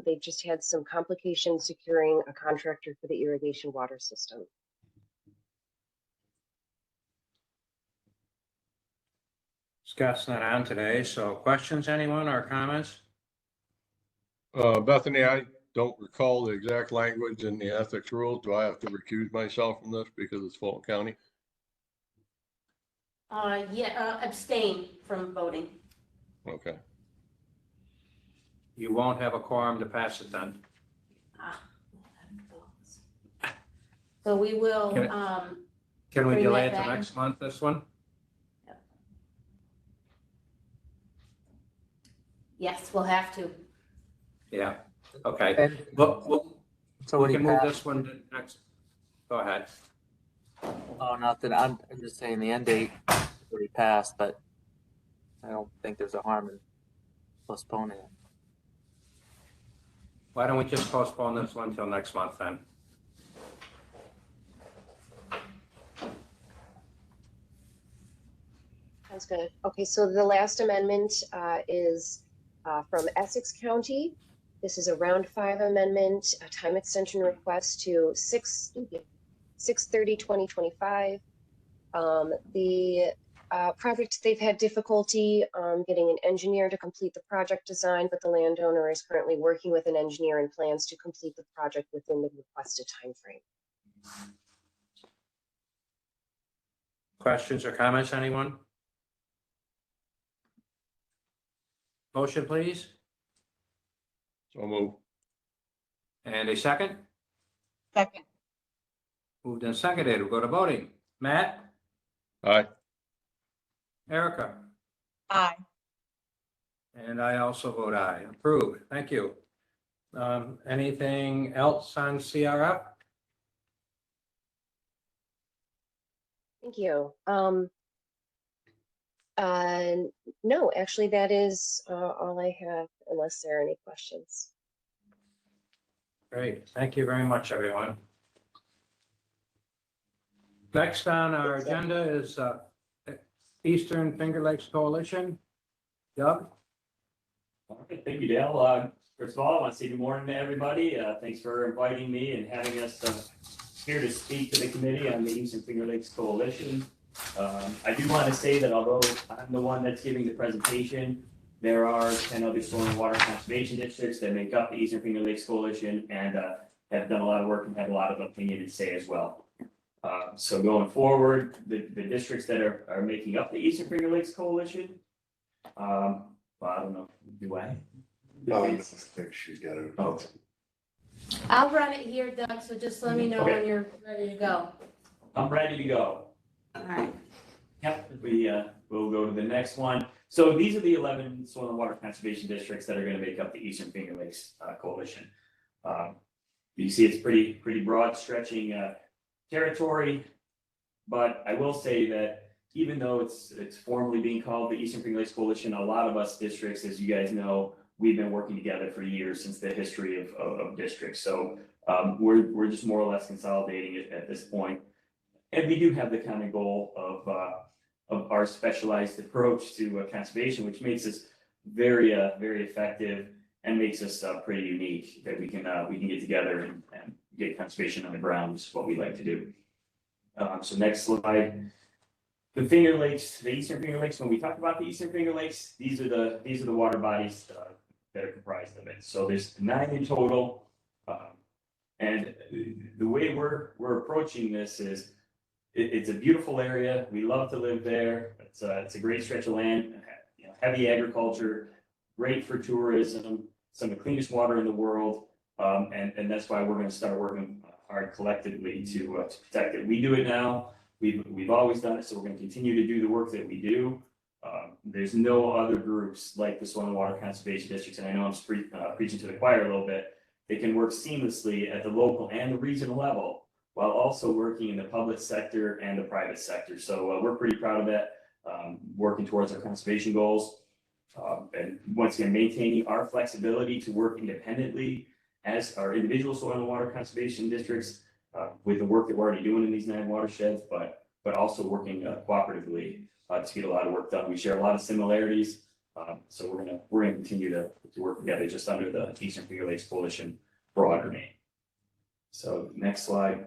They've just had some complications securing a contractor for the irrigation water system. Scott's not on today, so questions, anyone, or comments? Bethany, I don't recall the exact language in the ethics rules. Do I have to recuse myself from this because it's Fulton County? Abstain from voting. Okay. You won't have a quorum to pass it then. So we will, Can we Bring delay that it to back. next month, this one? yes, we'll have to. Yeah, okay. And so We what do can you move pass? this one to next. Go ahead. Oh, nothing. I'm just saying the end date already passed, but I don't think there's a harm in postponing it. Why don't we just postpone this one till next month then? Sounds good. Okay, so the last amendment is from Essex County. This is a round 5 amendment, a time extension request to 6/30/2025. The project, they've had difficulty getting an engineer to complete the project design, but the landowner is currently working with an engineer and plans to complete the project within the requested timeframe. Questions or comments, anyone? Motion, please. So move. And a second? Second. Moved and seconded. We'll go to voting. Matt? Aye. Erica? Aye. And I also vote aye. Approved. Thank you. Anything else on CRF? Thank you. No, actually, that is all I have, unless there are any questions. Great. Thank you very much, everyone. Next on our agenda is Eastern Finger Lakes Coalition. Doug? Okay, thank you, Dale. First of all, I want to say good morning to everybody. Thanks for inviting me and having us here to speak to the committee on the Eastern Finger Lakes Coalition. I do want to say that although I'm the one that's giving the presentation, there are 10 other soil and water conservation districts that make up the Eastern Finger Lakes Coalition and have done a lot of work and have a lot of opinion to say as well. So going forward, the districts that are making up the Eastern Finger Lakes Coalition, well, I don't know, do I? I think she's got it. Oh. I'll run it here, Doug, so just let me know Okay. when you're ready to go. I'm ready to go. All right. Yep, we'll go to the next one. So these are the 11 soil and water conservation districts that are going to make up the Eastern Finger Lakes Coalition. You see it's pretty broad stretching territory, but I will say that even though it's formally being called the Eastern Finger Lakes Coalition, a lot of us districts, as you guys know, we've been working together for years since the history of districts. So we're just more or less consolidating it at this point. And we do have the kind of goal of our specialized approach to conservation, which makes us very effective and makes us pretty unique that we can get together and get conservation on the ground, which is what we like to do. So next slide. The Finger Lakes, the Eastern Finger Lakes, when we talk about the Eastern Finger Lakes, these are the water bodies that are comprised of it. So there's 9 in total. And the way we're approaching this is it's a beautiful area. We love to live there. It's a great stretch of land, heavy agriculture, great for tourism, some of the cleanest water in the world. And that's why we're going to start working hard collectively to protect it. We do it now. We've always done it, so we're going to continue to do the work that we do. There's no other groups like the Soil and Water Conservation Districts, and I know I'm preaching to the choir a little bit. They can work seamlessly at the local and the regional level while also working in the public sector and the private sector. So we're pretty proud of that, working towards our conservation goals. And once again, maintaining our flexibility to work independently as our individual soil and water conservation districts with the work that we're already doing in these 9 watersheds, but also working cooperatively to get a lot of work done. We share a lot of similarities, so we're gonna continue to work together just under the Eastern Finger Lakes Coalition broader name. So next slide.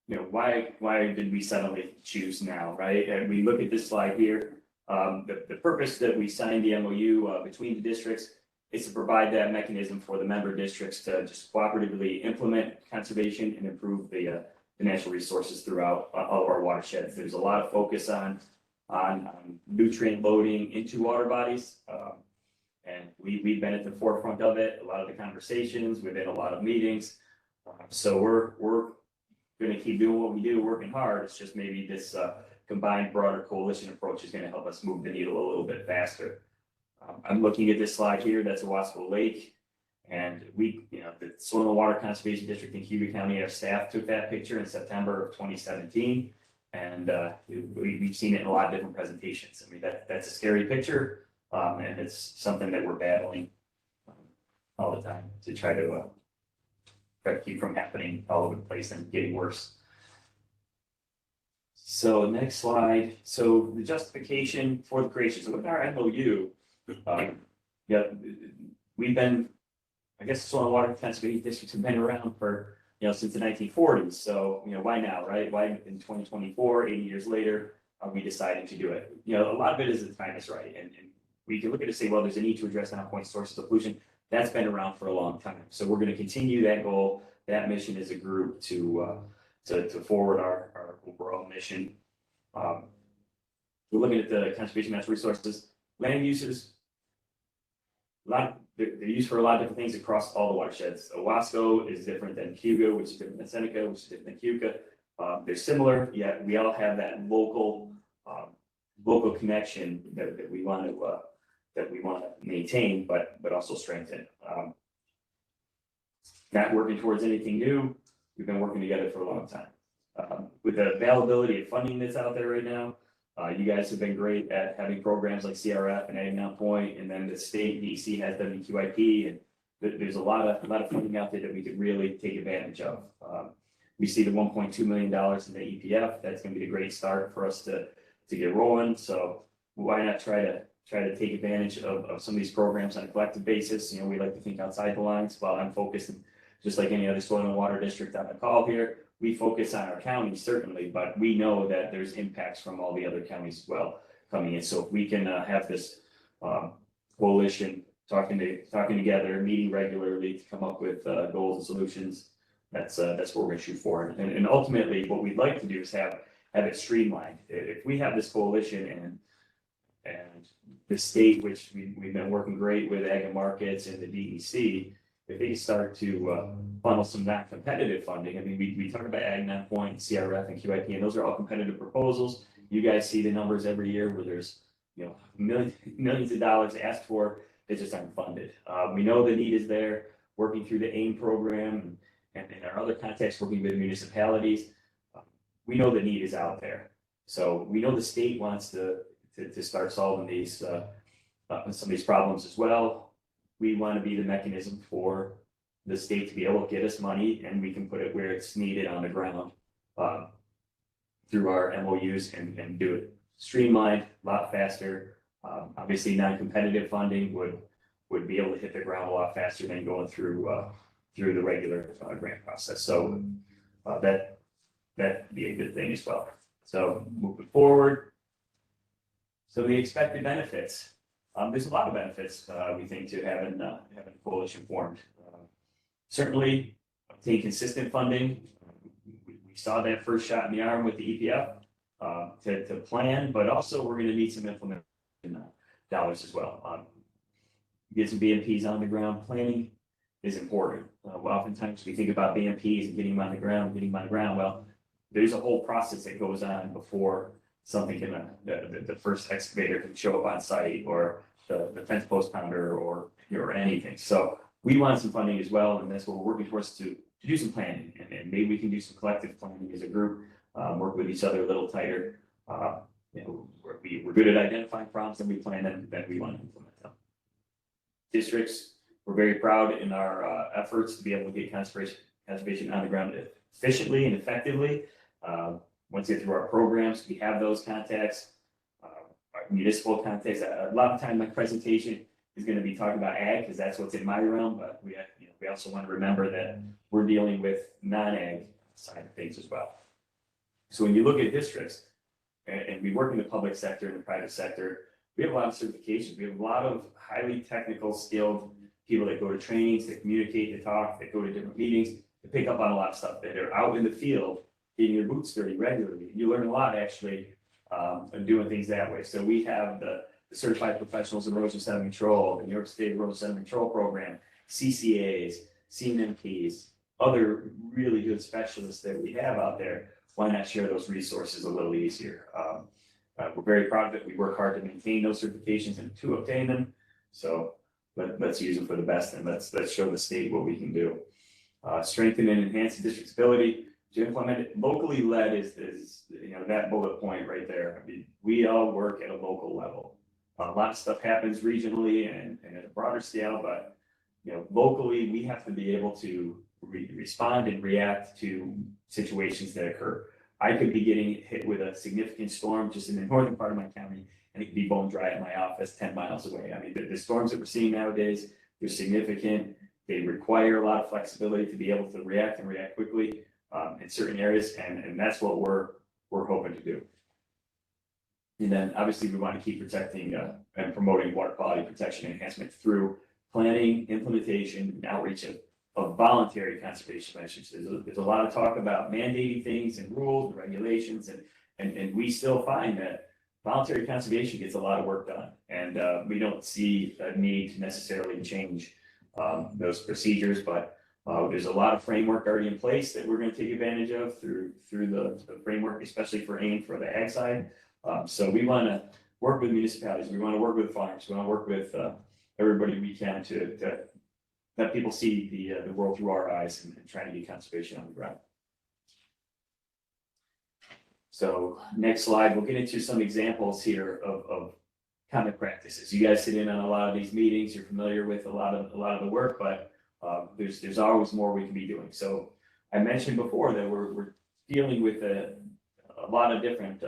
Why did we suddenly choose now, right? And we look at this slide here. The purpose that we signed the MOU between the districts is to provide that mechanism for the member districts to just cooperatively implement conservation and improve the natural resources throughout all of our watersheds. There's a lot of focus on nutrient loading into water bodies. And we've been at the forefront of it, a lot of the conversations, we've been a lot of meetings. So we're going to keep doing what we do, working hard. It's just maybe this combined broader coalition approach is going to help us move the needle a little bit faster. I'm looking at this slide here, that's Owasco Lake. And the Soil and Water Conservation District in Cuba County, our staff took that picture in September of 2017. And we've seen it in a lot of different presentations. I mean, that's a scary picture. And it's something that we're battling all the time to try to keep from happening all over the place and getting worse. So next slide. So the justification for the creation. So with our MOU, we've been, I guess, soil and water conservation districts have been around for, since the 1940s. So, why now, right? Why in 2024, 80 years later, are we deciding to do it? A lot of it is the time is right. And we can look at it and say, well, there's a need to address non-point sources of pollution. That's been around for a long time. So we're going to continue that goal, that mission as a group to forward our overall mission. We're looking at the conservation natural resources, land uses. They're used for a lot of different things across all the watersheds. Owasco is different than Cuba, which is different than Seneca, which is different than Cuca. They're similar, yet we all have that local connection that we want to maintain, but also strengthen. Not working towards anything new. We've been working together for a long time. With the availability of funding that's out there right now, you guys have been great at having programs like CRF and Ag Now Point, and then the state DEC has WQIP, and there's a lot of funding out there that we could really take advantage of. We see the $1.2 million in the EPF. That's going to be a great start for us to get rolling. So why not try to take advantage of some of these programs on a collective basis? We like to think outside the lines. While I'm focused, just like any other soil and water district on the call here, we focus on our county certainly, but we know that there's impacts from all the other counties as well coming in. So if we can have this coalition talking together, meeting regularly to come up with goals and solutions, that's what we're going to shoot for. And ultimately, what we'd like to do is have it streamlined. If we have this coalition and the state, which we've been working great with Ag and Markets and the DEC, if they start to funnel some non-competitive funding. I mean, we talk about Ag Now Point, CRF, and QIP, and those are all competitive proposals. You guys see the numbers every year where there's millions of dollars asked for that just aren't funded. We know the need is there. Working through the AIM program and our other contacts, working with municipalities, we know the need is out there. So we know the state wants to start solving these some of these problems as well. We want to be the mechanism for the state to be able to get us money, and we can put it where it's needed on the ground. through our MOUs and do it streamlined, a lot faster. Obviously, non-competitive funding would be able to hit the ground a lot faster than going through the regular grant process. So that'd be a good thing as well. So moving forward, so the expected benefits. There's a lot of benefits we think to having a coalition formed. Certainly, obtain consistent funding. We saw that first shot in the arm with the EPF to plan, but also we're going to need some implementation dollars as well. Get some BMPs on the ground. Planning is important. Oftentimes we think about BMPs and getting them on the ground, Well, there's a whole process that goes on before something can, the first excavator can show up on site, or the fence post pounder, or anything. So we want some funding as well, and that's what we're working towards to do some planning, and maybe we can do some collective planning as a group, work with each other a little tighter. We're good at identifying problems, and we plan them, then we want to implement them. Districts, we're very proud in our efforts to be able to get conservation on the ground efficiently and effectively. Once you get through our programs, we have those contacts, our municipal contacts. A lot of time my presentation is going to be talking about ag, because that's what's in my realm, but we also want to remember that we're dealing with non-ag side of things as well. So when you look at districts, and we work in the public sector and the private sector, we have a lot of certifications. We have a lot of highly technical, skilled people that go to trainings, that communicate, that talk, that go to different meetings, to pick up on a lot of stuff, that are out in the field getting your boots dirty regularly. You learn a lot actually doing things that way. So we have the Certified Professionals in Erosion Sediment Control, the New York State Erosion Sediment Control Program, CCAs, CNMPs, other really good specialists that we have out there. Why not share those resources a little easier? We're very proud of it. We work hard to maintain those certifications and to obtain them. So let's use them for the best, and let's show the state what we can do. Strengthen and enhance the district's ability to implement it. Locally led is that bullet point right there. I mean, we all work at a local level. A lot of stuff happens regionally and at a broader scale, but locally we have to be able to respond and react to situations that occur. I could be getting hit with a significant storm just in the northern part of my county, and it could be bone dry at my office 10 miles away. I mean, the storms that we're seeing nowadays, they're significant. They require a lot of flexibility to be able to react and react quickly in certain areas, and that's what we're hoping to do. And then obviously we want to keep protecting and promoting water quality protection enhancement through planning, implementation, and outreach of voluntary conservation measures. There's a lot of talk about mandating things and rules and regulations, and we still find that voluntary conservation gets a lot of work done, and we don't see a need to necessarily change those procedures, but there's a lot of framework already in place that we're going to take advantage of through the framework, especially for AIM for the ag side. So we want to work with municipalities, we want to work with farms, we want to work with everybody we can to let people see the world through our eyes and try to get conservation on the ground. So next slide, we'll get into some examples here of common practices. You guys sit in on a lot of these meetings, you're familiar with a lot of the work, but there's always more we can be doing. So I mentioned before that we're dealing with a lot of different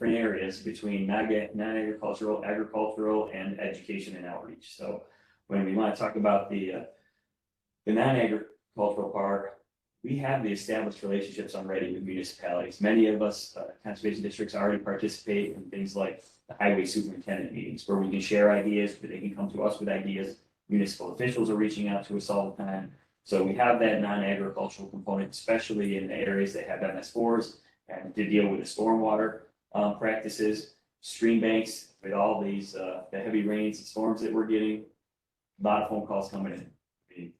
areas between non-agricultural, agricultural, and education and outreach. So when we want to talk about the non-agricultural part, we have the established relationships already with municipalities. Many of us conservation districts already participate in things like the highway superintendent meetings, where we can share ideas, where they can come to us with ideas. Municipal officials are reaching out to us all the time. So we have that non-agricultural component, especially in the areas that have MS4s and to deal with the stormwater practices, stream banks, with all these the heavy rains and storms that we're getting. A lot of phone calls coming in. I mean,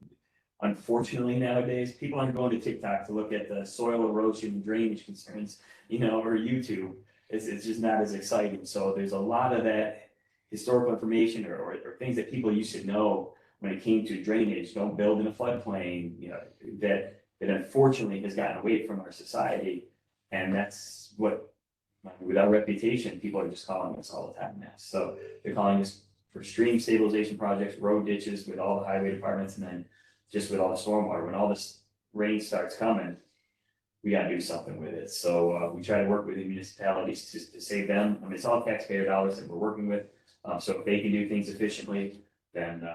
unfortunately, nowadays, people aren't going to TikTok to look at the soil erosion and drainage concerns, or YouTube. It's just not as exciting. So there's a lot of that historical information or things that people used to know when it came to drainage. Don't build in a floodplain, that unfortunately has gotten away from our society. And that's what, with our reputation, people are just calling us all the time now. So they're calling us for stream stabilization projects, road ditches with all the highway departments, and then just with all the stormwater. When all this rain starts coming, we gotta do something with it. So, we try to work with the municipalities to save them. I mean, it's all taxpayer dollars that we're working with. So if they can do things efficiently, then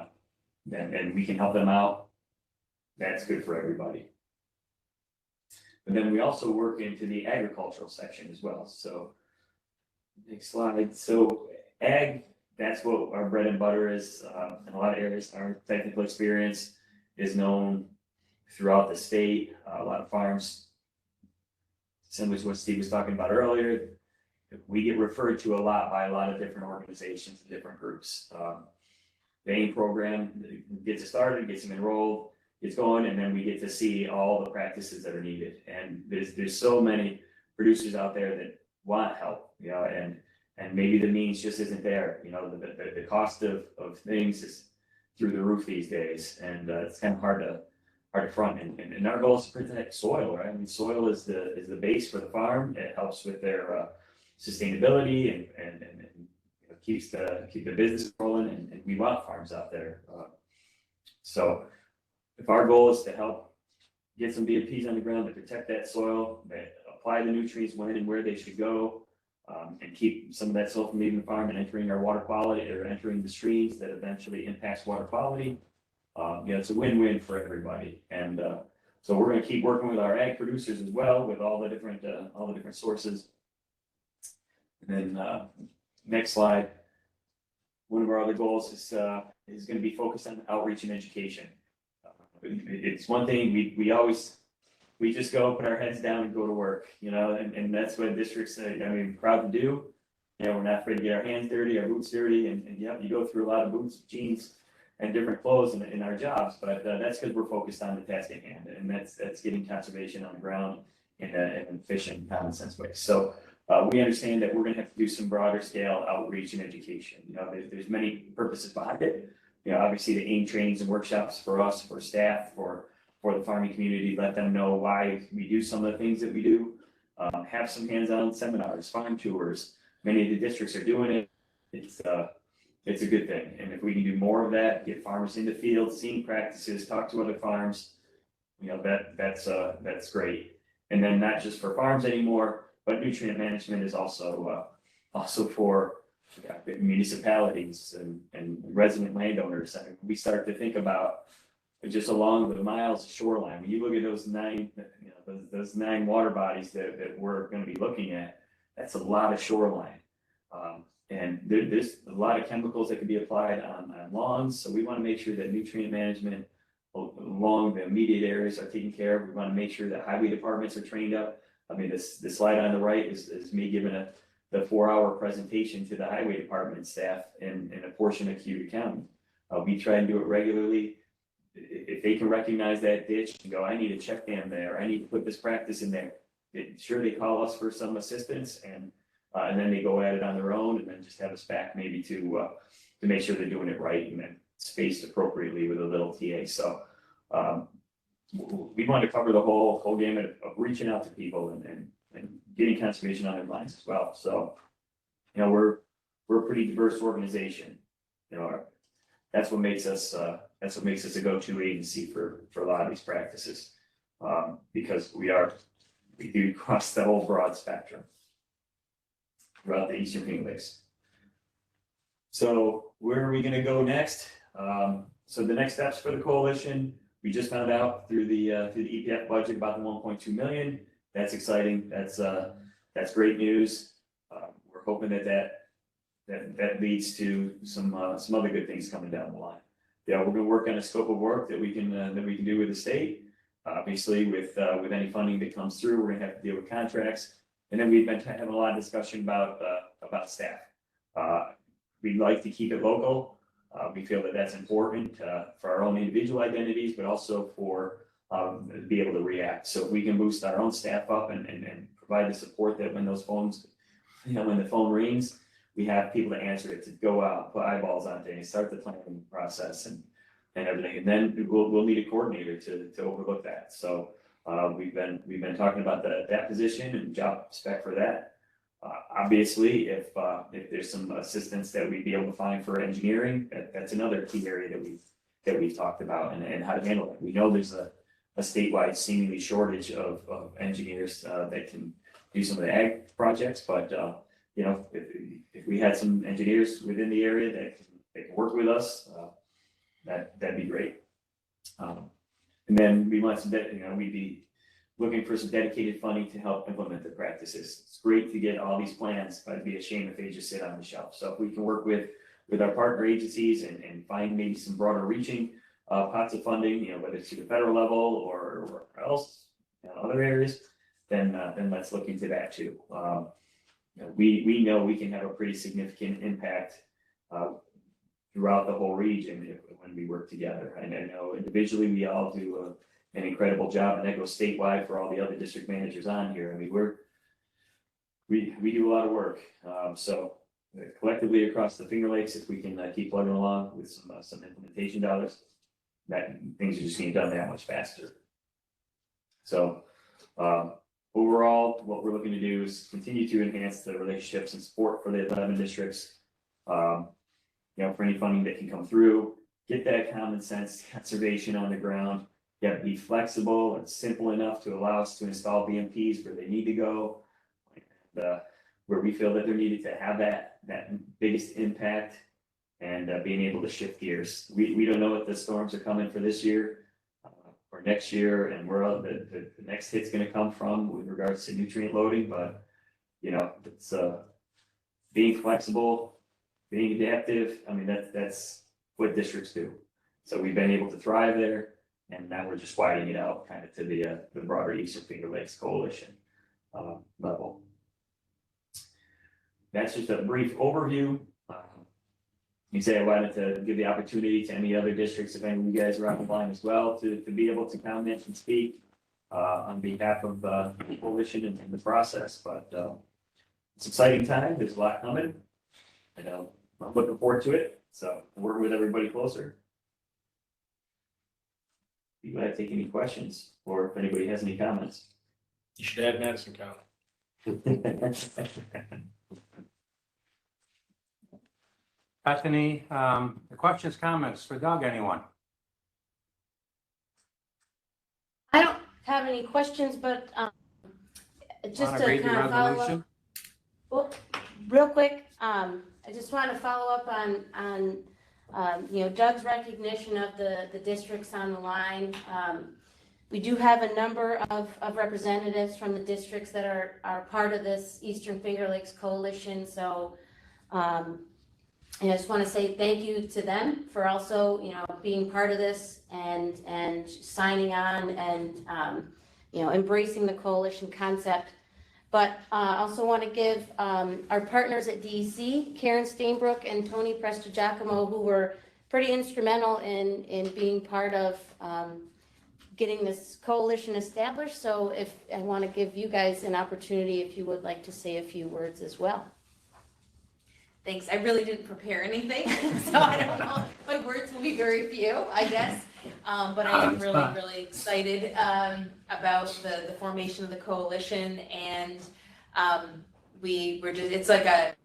we can help them out. That's good for everybody. But then we also work into the agricultural section as well. So next slide. So ag, that's what our bread and butter is. In a lot of areas, our technical experience is known throughout the state. A lot of farms, similar to what Steve was talking about earlier, we get referred to a lot by a lot of different organizations and different groups. The AIM program gets it started, gets them enrolled, gets going, and then we get to see all the practices that are needed. And there's so many producers out there that want help, you know, and maybe the means just isn't there. You know, the cost of things is through the roof these days, and it's kind of hard to front. And our goal is to protect soil, right? I mean, soil is the base for the farm. It helps with their sustainability and keeps the business rolling, and we want farms out there. So if our goal is to help get some BMPs on the ground to protect that soil, that apply the nutrients when and where they should go, and keep some of that soil from leaving the farm and entering our water quality or entering the streams that eventually impacts water quality, it's a win-win for everybody. And so we're going to keep working with our ag producers as well with all the different sources. And then next slide. One of our other goals is going to be focused on outreach and education. It's one thing we just go put our heads down and go to work, you know, and that's what districts proud to do. You know, we're not afraid to get our hands dirty, our boots dirty, and yeah, you go through a lot of boots, jeans, and different clothes in our jobs, but that's because we're focused on the task at hand, and that's getting conservation on the ground in an efficient, common sense way. So we understand that we're going to have to do some broader scale outreach and education. You know, there's many purposes behind it. You know, obviously the AIM trainings and workshops for us, for staff, for the farming community, let them know why we do some of the things that we do. Have some hands-on seminars, farm tours. Many of the districts are doing it. It's a good thing. And if we can do more of that, get farmers in the field, seeing practices, talk to other farms, you know, that's great. And then not just for farms anymore, but nutrient management is also for municipalities and resident landowners. I mean, we start to think about just along the miles of shoreline. When you look at those those 9 water bodies that we're going to be looking at, that's a lot of shoreline. And there's a lot of chemicals that can be applied on lawns. So we want to make sure that nutrient management along the immediate areas are taken care of. We want to make sure that highway departments are trained up. I mean, this slide on the right is me giving the 4-hour presentation to the highway department staff in a portion of Cuyahoga County. We try and do it regularly. If they can recognize that ditch and go, I need a check dam there, I need to put this practice in there. Sure, they call us for some assistance, and then they go at it on their own, and then just have us back maybe to make sure they're doing it right and then spaced appropriately with a little TA. So we want to cover the whole gamut of reaching out to people and getting conservation on their minds as well. So, you know, we're a pretty diverse organization. You know, that's what makes us a go-to agency for a lot of these practices, because we do cross the whole broad spectrum throughout the Eastern Finger Lakes. So where are we going to go next? So the next steps for the coalition, we just found out through the EPF budget about the 1.2 million. That's exciting. That's great news. We're hoping that leads to some other good things coming down the line. Yeah, we're going to work on a scope of work that we can do with the state. Obviously, with any funding that comes through, we're going to have to deal with contracts. And then we've been having a lot of discussion about staff. We'd like to keep it local. We feel that that's important for our own individual identities, but also for be able to react. So if we can boost our own staff up and provide the support that when those phones, when the phone rings, we have people to answer it, to go out, put eyeballs on things, start the planning process and everything. And then we'll need a coordinator to overlook that. So we've been talking about that position and job spec for that. Obviously, if there's some assistance that we'd be able to find for engineering, that's another key area that we've talked about and how to handle it. We know there's a a statewide seemingly shortage of engineers that can do some of the ag projects, but you know, if we had some engineers within the area that can work with us, that'd be great. And then we want some, you know, we'd be looking for some dedicated funding to help implement the practices. It's great to get all these plans, but it'd be a shame if they just sit on the shelf. So if we can work with our partner agencies and find maybe some broader reaching pots of funding, you know, whether it's to the federal level or else, you know, other areas, then let's look into that too. You know, we know we can have a pretty significant impact throughout the whole region when we work together. And I know individually we all do an incredible job, and that goes statewide for all the other district managers on here. I mean, we do a lot of work. So collectively across the Finger Lakes, if we can keep plugging along with some implementation dollars, that things are just getting done that much faster. So overall, what we're looking to do is continue to enhance the relationships and support for the 11 districts. You know, for any funding that can come through, get that common sense conservation on the ground, yet be flexible and simple enough to allow us to install BMPs where they need to go, and where we feel that they're needed to have that biggest impact, and being able to shift gears. We don't know what the storms are coming for this year or next year, and where the next hit's going to come from with regards to nutrient loading, but you know, it's being flexible, being adaptive. I mean, that's what districts do. So we've been able to thrive there, and now we're just widening it out kind of to the broader Eastern Finger Lakes Coalition level. That's just a brief overview. You say I wanted to give the opportunity to any other districts, if any of you guys are on the line as well, to be able to comment and speak on behalf of the coalition and the process. But it's an exciting time. There's a lot coming. I know I'm looking forward to it. So work with everybody closer. If you want to take any questions, or if anybody has any comments. You should add Madison County. Bethany, the questions, comments for Doug, anyone? I don't have any questions, but just Want to to read the kind of follow up. resolution? Well, real quick, I just want to follow up on you know, Doug's recognition of the districts on the line. We do have a number of representatives from the districts that are part of this Eastern Finger Lakes Coalition. So I just want to say thank you to them for also, you know, being part of this and signing on and you know, embracing the coalition concept. But I also want to give our partners at DEC, Karen Stainbrook and Tony Prestigiacomo, who were pretty instrumental in being part of getting this coalition established. So if I want to give you guys an opportunity, if you would like to say a few words as well. Thanks. I really didn't prepare anything, so I don't know. My words will be very few, I guess. But I am really excited about the formation of the coalition, and it's a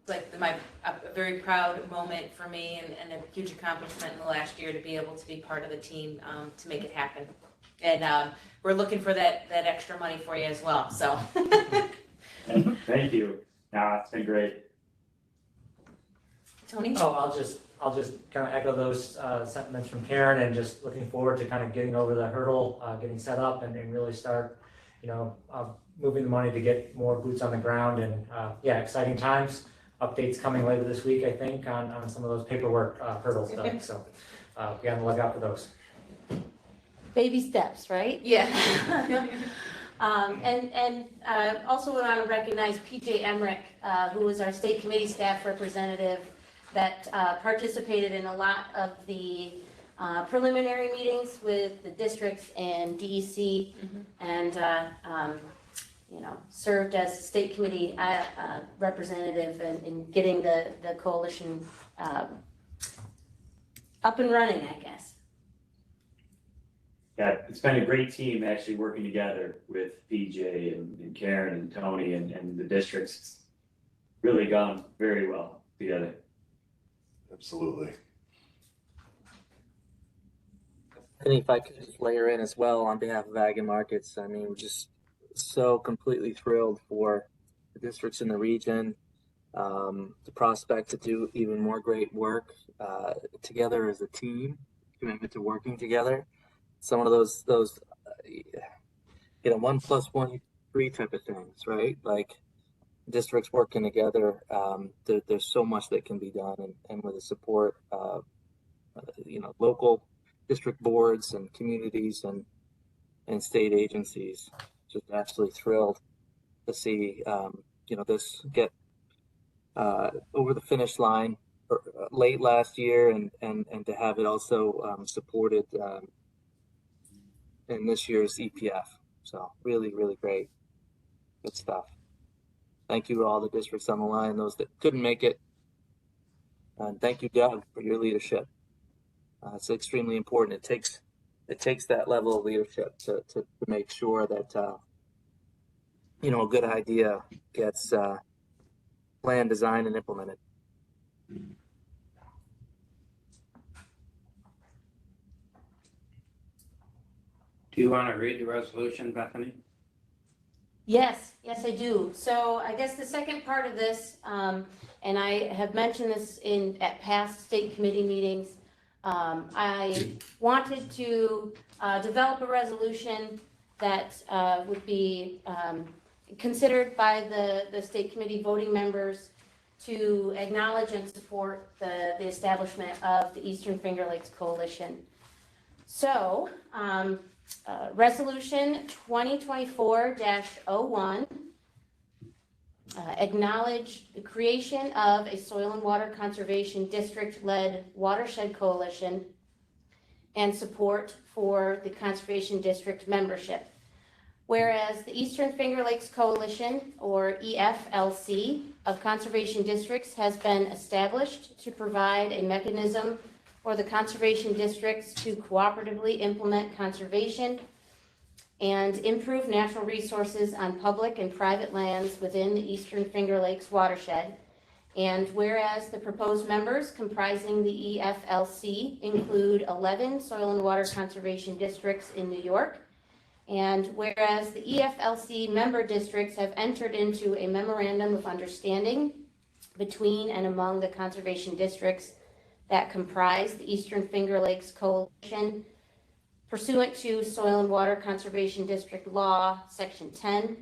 very proud moment for me and a huge accomplishment in the last year to be able to be part of the team to make it happen. And we're looking for that extra money for you as well. So Thank you. It's been great. Tony? Oh, I'll just kind of echo those sentiments from Karen, and just looking forward to kind of getting over the hurdle, getting set up and really start, you know, moving the money to get more boots on the ground. And yeah, exciting times. Updates coming later this week, I think, on some of those paperwork hurdles done. So be on the lookout for those. Baby steps, right? Yeah. And also want to recognize PJ Emmerich, who was our state committee staff representative that participated in a lot of the preliminary meetings with the districts and DEC, and you know, served as state committee representative in getting the coalition up and running, I guess. Yeah, it's been a great team actually working together with PJ and Karen and Tony and the districts. It's really gone very well together. Absolutely. And if I could just layer in as well on behalf of Ag and Markets, I mean, we're just so completely thrilled for the districts in the region, the prospect to do even more great work together as a team, commitment to working together. Some of those 1+1=3 type of things, right? Like districts working together. There's so much that can be done, and with the support of local district boards and communities and state agencies, just absolutely thrilled to see this get over the finish line late last year, and to have it also supported in this year's EPF. So really, really great, good stuff. Thank you to all the districts on the line, those that couldn't make it. And thank you, Doug, for your leadership. It's extremely important. It takes that level of leadership to make sure that a good idea gets planned, designed, and implemented. Do you want to read the resolution, Bethany? Yes, I do. So I guess the second part of this, and I have mentioned this at past state committee meetings, I wanted to develop a resolution that would be considered by the state committee voting members to acknowledge and support the establishment of the Eastern Finger Lakes Coalition. So, Resolution 2024-01 acknowledge the creation of a Soil and Water Conservation District-led watershed coalition and support for the Conservation District membership. Whereas the Eastern Finger Lakes Coalition, or EFLC, of conservation districts has been established to provide a mechanism for the conservation districts to cooperatively implement conservation and improve natural resources on public and private lands within the Eastern Finger Lakes watershed. And whereas the proposed members comprising the EFLC include 11 soil and water conservation districts in New York, and whereas the EFLC member districts have entered into a memorandum of understanding between and among the conservation districts that comprise the Eastern Finger Lakes Coalition pursuant to Soil and Water Conservation District Law, Section 10.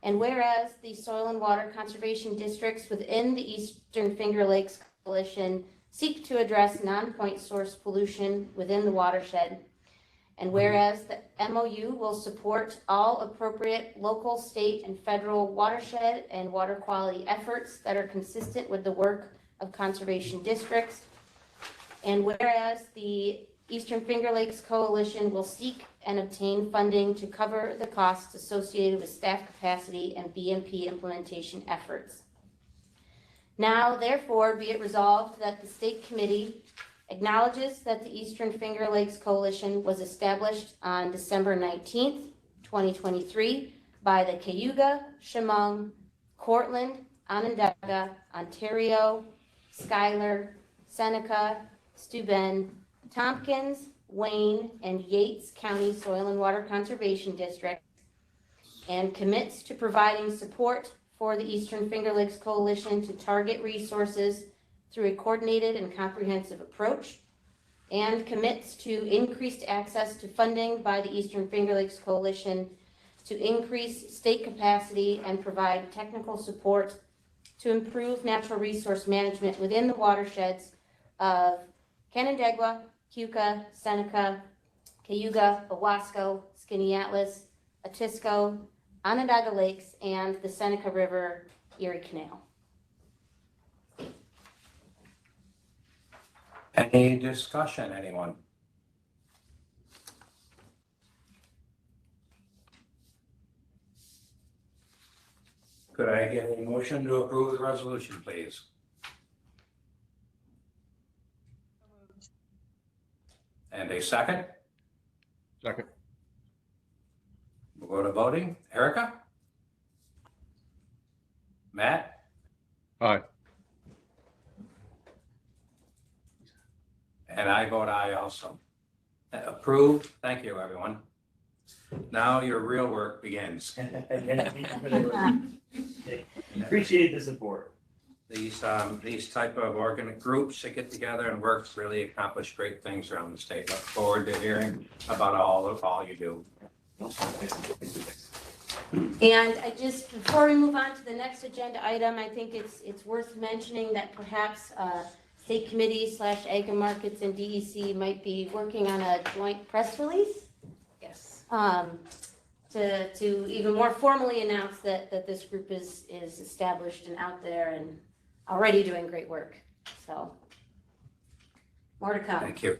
And whereas the Soil and Water Conservation Districts within the Eastern Finger Lakes Coalition seek to address non-point source pollution within the watershed. And whereas the MOU will support all appropriate local, state, and federal watershed and water quality efforts that are consistent with the work of conservation districts. And whereas the Eastern Finger Lakes Coalition will seek and obtain funding to cover the costs associated with staff capacity and BMP implementation efforts. Now, therefore, be it resolved that the State Committee acknowledges that the Eastern Finger Lakes Coalition was established on December 19th, 2023 by the Cayuga, Chemung, Cortland, Onondaga, Ontario, Schuyler, Seneca, Steuben, Tompkins, Wayne, and Yates County Soil and Water Conservation District, and commits to providing support for the Eastern Finger Lakes Coalition to target resources through a coordinated and comprehensive approach, and commits to increased access to funding by the Eastern Finger Lakes Coalition to increase state capacity and provide technical support to improve natural resource management within the watersheds of Canandaigua, Keuka, Seneca, Cayuga, Owasco, Skaneateles, Atisco, Onondaga Lakes, and the Seneca River Erie Canal. Any discussion, anyone? Could I get a motion to approve the resolution, please? And a second? Second. We'll go to voting. Erica? Matt? Aye. And I vote aye also. Approved. Thank you, everyone. Now your real work begins. Appreciate the support. These type of organic groups that get together and work really accomplish great things around the state. Look forward to hearing about all you do. And I just, before we move on to the next agenda item, I think it's worth mentioning that perhaps State Committee / Ag and Markets and DEC might be working on a joint press release. Yes. To even more formally announce that this group is established and out there and already doing great work. So more to come. Thank you.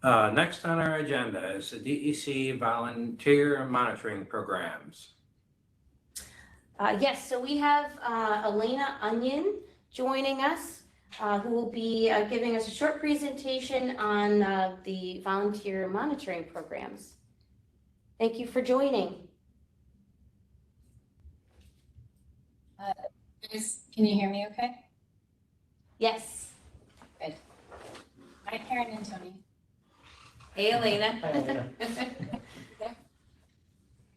Next on our agenda is the DEC volunteer monitoring programs. Yes, so we have Elena Onion joining us, who will be giving us a short presentation on the volunteer monitoring programs. Thank you for joining. Can you hear me okay? Yes. Good. Hi, Karen and Tony. Hey, Elena.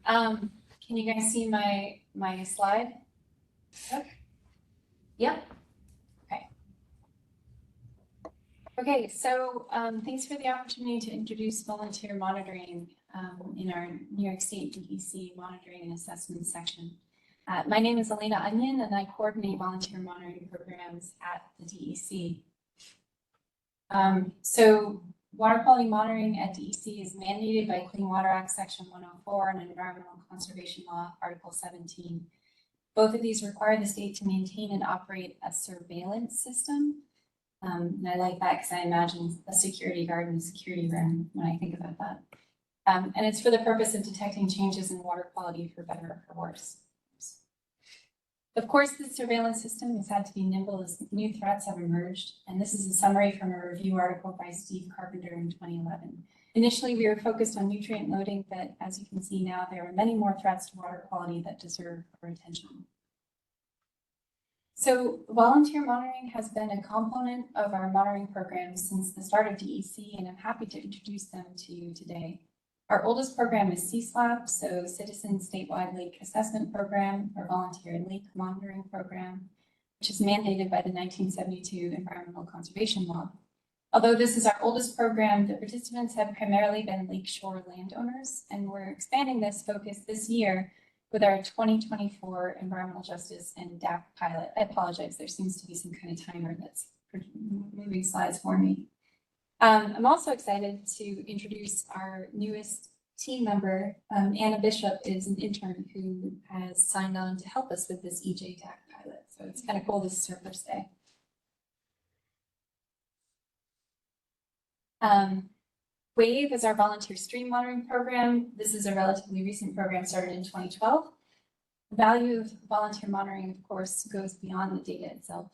Can you guys see my slide? Yep. Okay. Okay, so thanks for the opportunity to introduce volunteer monitoring in our New York State DEC monitoring and assessment section. My name is Elena Onion, and I coordinate volunteer monitoring programs at the DEC. So water quality monitoring at DEC is mandated by Clean Water Act Section 104 and Environmental Conservation Law Article 17. Both of these require the state to maintain and operate a surveillance system. And I like that because I imagine a security guard in a security room when I think about that. And it's for the purpose of detecting changes in water quality for better or for worse. Of course, the surveillance system has had to be nimble as new threats have emerged, and this is a summary from a review article by Steve Carpenter in 2011. Initially, we were focused on nutrient loading, but as you can see now, there are many more threats to water quality that deserve our attention. So volunteer monitoring has been a component of our monitoring programs since the start of DEC, and I'm happy to introduce them to you today. Our oldest program is CSLAP, so Citizen Statewide Lake Assessment Program, or Volunteer Lake Monitoring Program, which is mandated by the 1972 Environmental Conservation Law. Although this is our oldest program, the participants have primarily been lakeshore landowners, and we're expanding this focus this year with our 2024 Environmental Justice and DAC pilot. I apologize, there seems to be some kind of timer that's moving slides for me. I'm also excited to introduce our newest team member. Anna Bishop is an intern who has signed on to help us with this EJ DAC pilot. So it's kind of cool, this is her first day. WAVE is our volunteer stream monitoring program. This is a relatively recent program started in 2012. The value of volunteer monitoring, of course, goes beyond the data itself.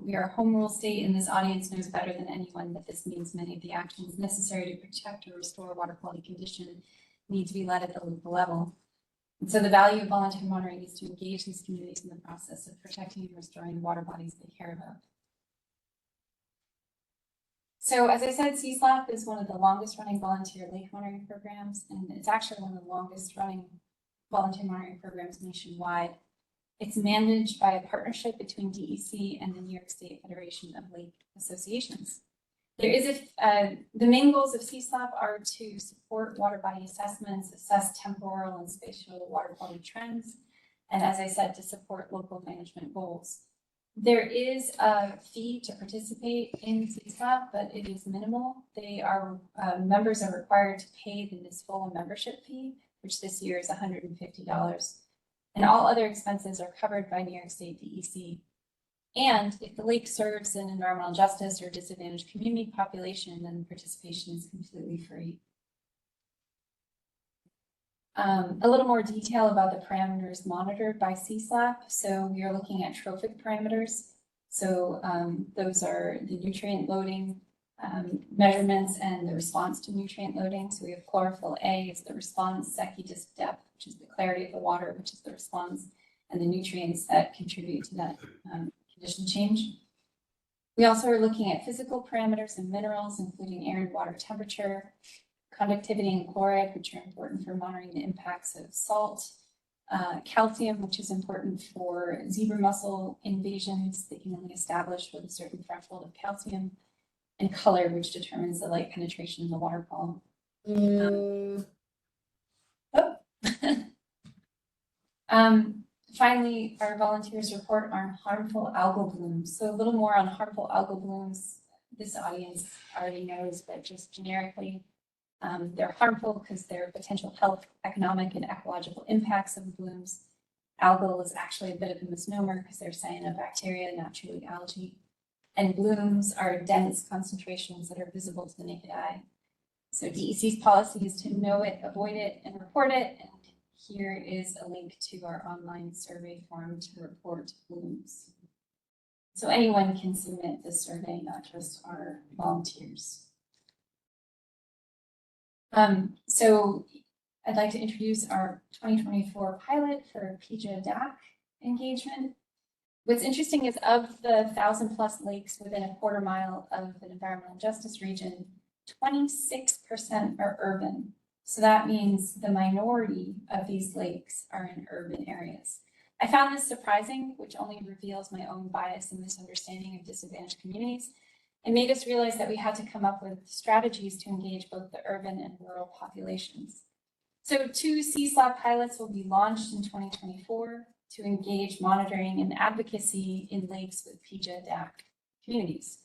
We are a home rule state, and this audience knows better than anyone that this means many of the actions necessary to protect or restore water quality condition need to be led at the local level. And so the value of volunteer monitoring is to engage these communities in the process of protecting and restoring the water bodies they care about. So as I said, CSLAP is one of the longest running volunteer lake monitoring programs, and it's actually one of the longest running volunteer monitoring programs nationwide. It's managed by a partnership between DEC and the New York State Federation of Lake Associations. There is the main goals of CSLAP are to support water body assessments, assess temporal and spatial water quality trends, and as I said, to support local management goals. There is a fee to participate in CSLAP, but it is minimal. Members are required to pay the municipal membership fee, which this year is $150. And all other expenses are covered by New York State DEC. And if the lake serves an environmental justice or disadvantaged community population, then participation is completely free. A little more detail about the parameters monitored by CSLAP. So we are looking at trophic parameters. So those are the nutrient loading measurements and the response to nutrient loading. So we have chlorophyll A is the response, Secchi disk depth, which is the clarity of the water, which is the response, and the nutrients that contribute to that condition change. We also are looking at physical parameters and minerals, including air and water temperature, conductivity and chloride, which are important for monitoring the impacts of salt, calcium, which is important for zebra mussel invasions that can only establish with a certain threshold of calcium, and color, which determines the light penetration in the water column. Finally, our volunteers report on harmful algal blooms. So a little more on harmful algal blooms. This audience already knows, but just generically, they're harmful because there are potential health, economic, and ecological impacts of the blooms. Algal is actually a bit of a misnomer because they're cyanobacteria, not truly algae. And blooms are dense concentrations that are visible to the naked eye. So DEC's policy is to know it, avoid it, and report it. And here is a link to our online survey form to report blooms. So anyone can submit this survey, not just our volunteers. So I'd like to introduce our 2024 pilot for PIJA DAC engagement. What's interesting is of the 1,000+ lakes within a quarter mile of an environmental justice region, 26% are urban. So that means the minority of these lakes are in urban areas. I found this surprising, which only reveals my own bias and misunderstanding of disadvantaged communities, and made us realize that we had to come up with strategies to engage both the urban and rural populations. So 2 CSLAP pilots will be launched in 2024 to engage monitoring and advocacy in lakes with PIJA DAC communities.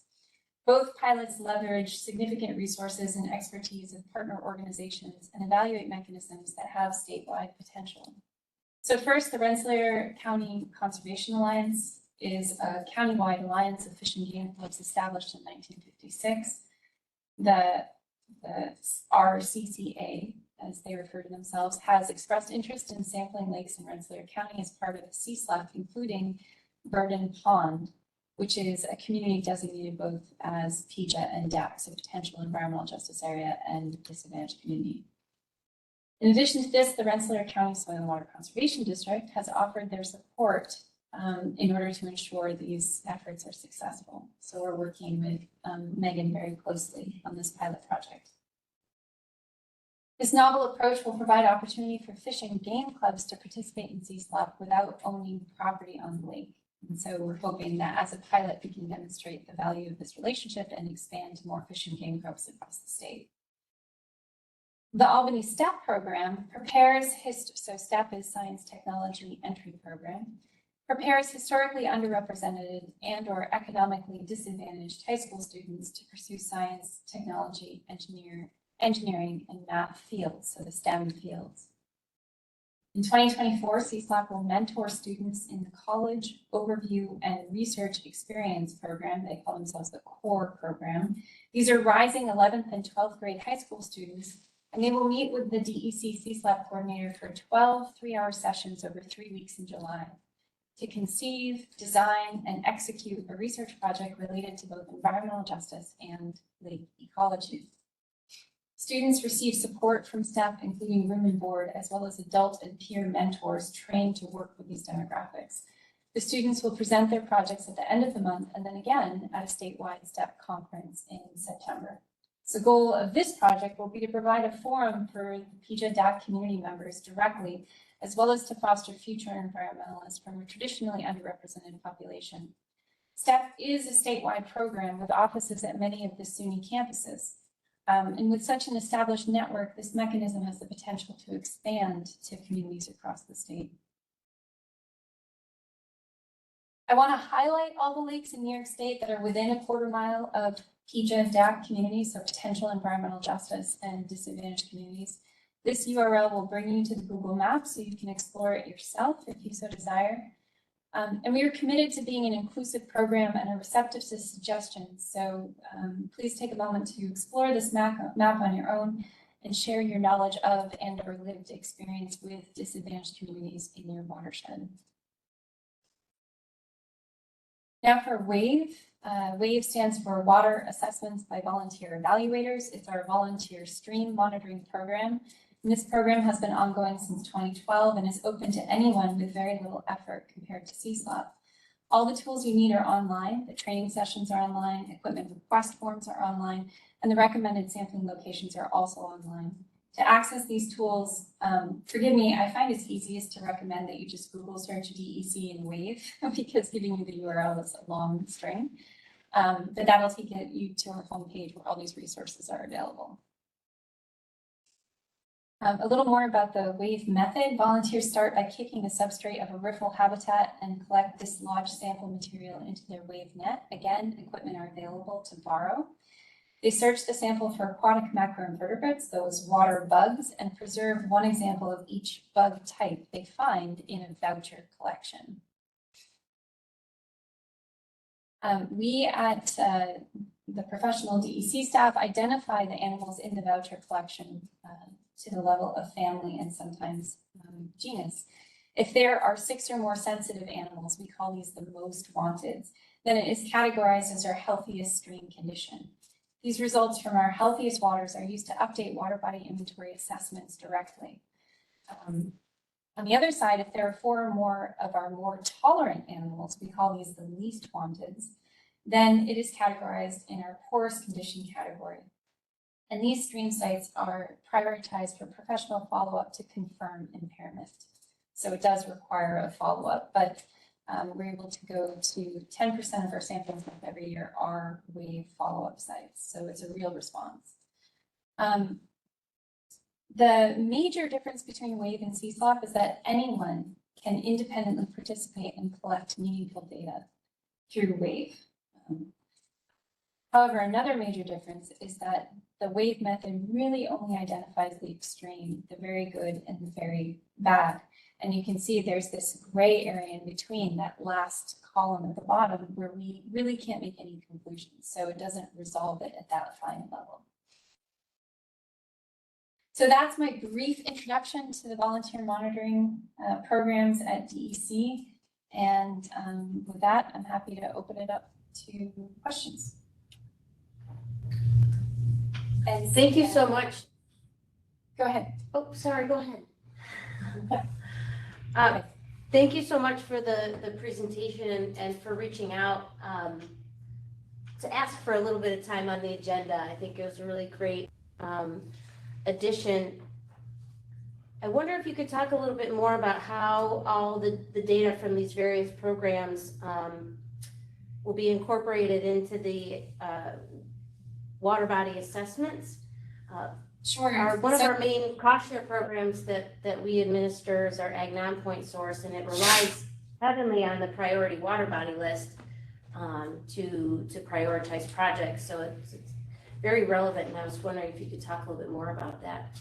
Both pilots leverage significant resources and expertise of partner organizations and evaluate mechanisms that have statewide potential. So first, the Rensselaer County Conservation Alliance is a countywide alliance of fish and game clubs established in 1956. The SWCC, as they refer to themselves, has expressed interest in sampling lakes in Rensselaer County as part of the CSLAP, including Burden Pond, which is a community designated both as PIJA and DAC, so potential environmental justice area and disadvantaged community. In addition to this, the Rensselaer County Soil and Water Conservation District has offered their support in order to ensure these efforts are successful. So we're working with Megan very closely on this pilot project. This novel approach will provide opportunity for fish and game clubs to participate in CSLAP without owning property on the lake. And so we're hoping that as a pilot, we can demonstrate the value of this relationship and expand to more fish and game clubs across the state. The Albany STEP program prepares, so STEP is Science Technology Entry Program, prepares historically underrepresented and or economically disadvantaged high school students to pursue science, technology, engineering, and math fields, so the STEM fields. In 2024, CSLAP will mentor students in the College Overview and Research Experience program. They call themselves the CORE program. These are rising 11th and 12th grade high school students, and they will meet with the DEC CSLAP coordinator for 12 3-hour sessions over 3 weeks in July to conceive, design, and execute a research project related to both environmental justice and lake ecology. Students receive support from STEP, including room and board, as well as adult and peer mentors trained to work with these demographics. The students will present their projects at the end of the month and then again at a statewide STEP conference in September. So the goal of this project will be to provide a forum for the PIJA DAC community members directly, as well as to foster future environmentalists from a traditionally underrepresented population. STEP is a statewide program with offices at many of the SUNY campuses. And with such an established network, this mechanism has the potential to expand to communities across the state. I want to highlight all the lakes in New York State that are within a quarter mile of PIJA DAC communities, so potential environmental justice and disadvantaged communities. This URL will bring you to the Google Maps so you can explore it yourself if you so desire. And we are committed to being an inclusive program and are receptive to suggestions. So please take a moment to explore this map on your own and share your knowledge of and or lived experience with disadvantaged communities in your watershed. Now for WAVE. WAVE stands for Water Assessments by Volunteer Evaluators. It's our volunteer stream monitoring program. And this program has been ongoing since 2012 and is open to anyone with very little effort compared to CSLAP. All the tools you need are online. The training sessions are online, equipment request forms are online, and the recommended sampling locations are also online. To access these tools, forgive me, I find it's easiest to recommend that you just Google search DEC and WAVE because giving you the URL is a long string. But that'll take you to our homepage where all these resources are available. A little more about the WAVE method. Volunteers start by kicking a substrate of a riffle habitat and collect dislodged sample material into their WAVE net. Again, equipment are available to borrow. They search the sample for aquatic macroinvertebrates, those water bugs, and preserve one example of each bug type they find in a voucher collection. We at the professional DEC staff identify the animals in the voucher collection to the level of family and sometimes genus. If there are 6 or more sensitive animals, we call these the most wanted, then it is categorized as our healthiest stream condition. These results from our healthiest waters are used to update water body inventory assessments directly. On the other side, if there are 4 or more of our more tolerant animals, we call these the least wanted, then it is categorized in our poorest condition category. And these stream sites are prioritized for professional follow-up to confirm impairment. So it does require a follow-up, but we're able to go to 10% of our samples every year are WAVE follow-up sites. So it's a real response. The major difference between WAVE and CSLOP is that anyone can independently participate and collect meaningful data through WAVE. However, another major difference is that the WAVE method really only identifies the extreme, the very good and the very bad. And you can see there's this gray area in between that last column at the bottom where we really can't make any conclusions. So it doesn't resolve it at that fine level. So that's my brief introduction to the volunteer monitoring programs at DEC. And with that, I'm happy to open it up to questions. And thank you so much. Go ahead. Oh, sorry, go ahead. Thank you so much for the presentation and for reaching out to ask for a little bit of time on the agenda. I think it was a really great addition. I wonder if you could talk a little bit more about how all the data from these various programs will be incorporated into the water body assessments. Sure. One of our main cost share programs that we administer is our Ag Non-Point source, and it relies heavily on the priority water body list to prioritize projects. So it's very relevant, and I was wondering if you could talk a little bit more about that.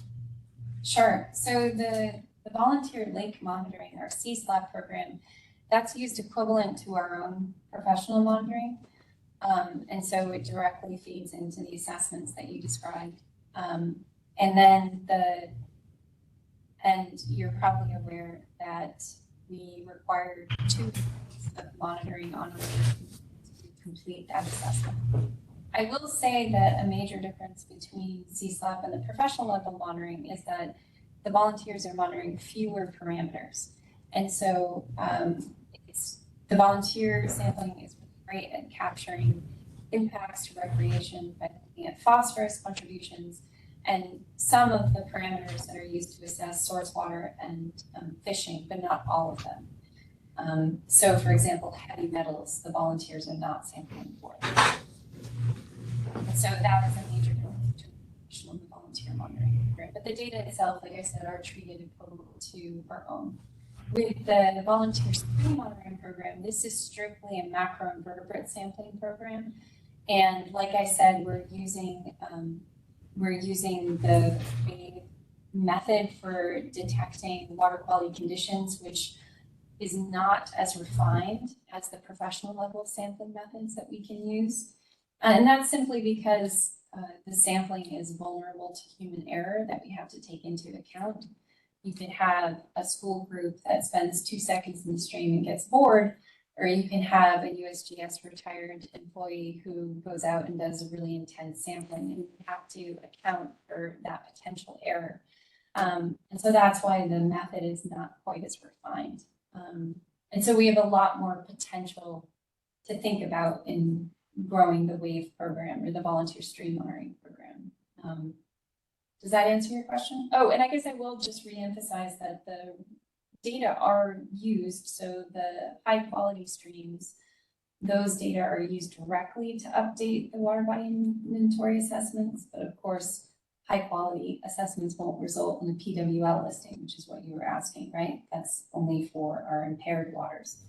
Sure. So the volunteer lake monitoring, our CSLAP program, that's used equivalent to our own professional monitoring. And so it directly feeds into the assessments that you described. And then and you're probably aware that we require 2 weeks of monitoring on a to complete that assessment. I will say that a major difference between CSLAP and the professional level monitoring is that the volunteers are monitoring fewer parameters. And so the volunteer sampling is great at capturing impacts to recreation by looking at phosphorus contributions and some of the parameters that are used to assess source water and fishing, but not all of them. So for example, heavy metals, the volunteers are not sampling for. And so that is a major difference between professional and the volunteer monitoring program. But the data itself, like I said, are treated equivalent to our own. With the volunteer stream monitoring program, this is strictly a macroinvertebrate sampling program. And like I said, we're using the method for detecting water quality conditions, which is not as refined as the professional level sampling methods that we can use. And that's simply because the sampling is vulnerable to human error that we have to take into account. You could have a school group that spends 2 seconds in the stream and gets bored, or you can have a USGS retired employee who goes out and does a really intense sampling, and you have to account for that potential error. And so that's why the method is not quite as refined. And And so we have a lot more potential to think about in growing the WAVE program or the volunteer stream monitoring program. Does that answer your question? Oh, and I guess I will just reemphasize that the data are used. So the high quality streams, those data are used directly to update the water body inventory assessments. But of course, high quality assessments won't result in a PWL listing, which is what you were asking, right? That's only for our impaired waters.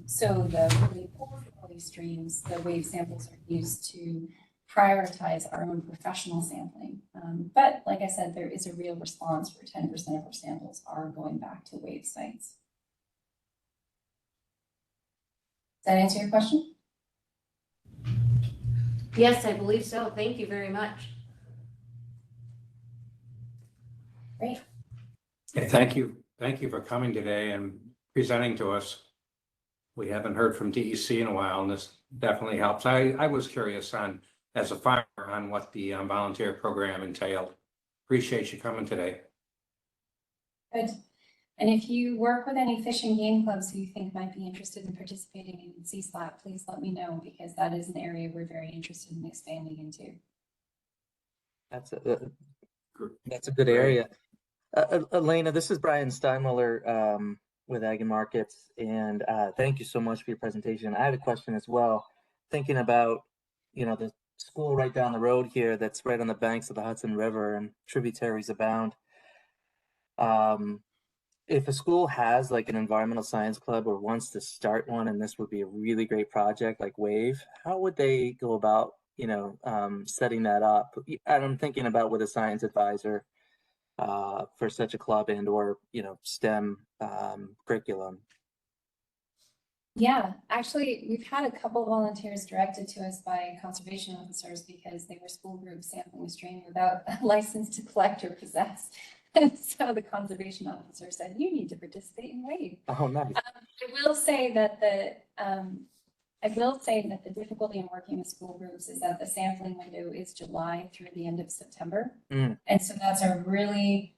So the really poor quality streams, the WAVE samples are used to prioritize our own professional sampling. But like I said, there is a real response where 10% of our samples are going back to WAVE sites. Does that answer your question? Yes, I believe so. Thank you very much. Great. Okay, thank you. Thank you for coming today and presenting to us. We haven't heard from DEC in a while, and this definitely helps. I was curious on, as a farmer, on what the volunteer program entailed. Appreciate you coming today. Good. And if you work with any fish and game clubs who you think might be interested in participating in CSLAP, please let me know, because that is an area we're very interested in expanding into. That's a good area. Elena, this is Brian Steinmuller with Ag and Markets, and thank you so much for your presentation. I had a question as well, thinking about, the school right down the road here that's right on the banks of the Hudson River and tributaries abound. If a school has like an environmental science club or wants to start one, and this would be a really great project like WAVE, how would they go about, setting that up? And I'm thinking about with a science advisor for such a club and or, STEM curriculum. Yeah, actually, we've had a couple volunteers directed to us by conservation officers because they were school groups sampling a stream without a license to collect or possess. And so the conservation officer said, you need to participate in WAVE. Oh, nice. I will say that the difficulty in working with school groups is that the sampling window is July through the end of September. And so that's a really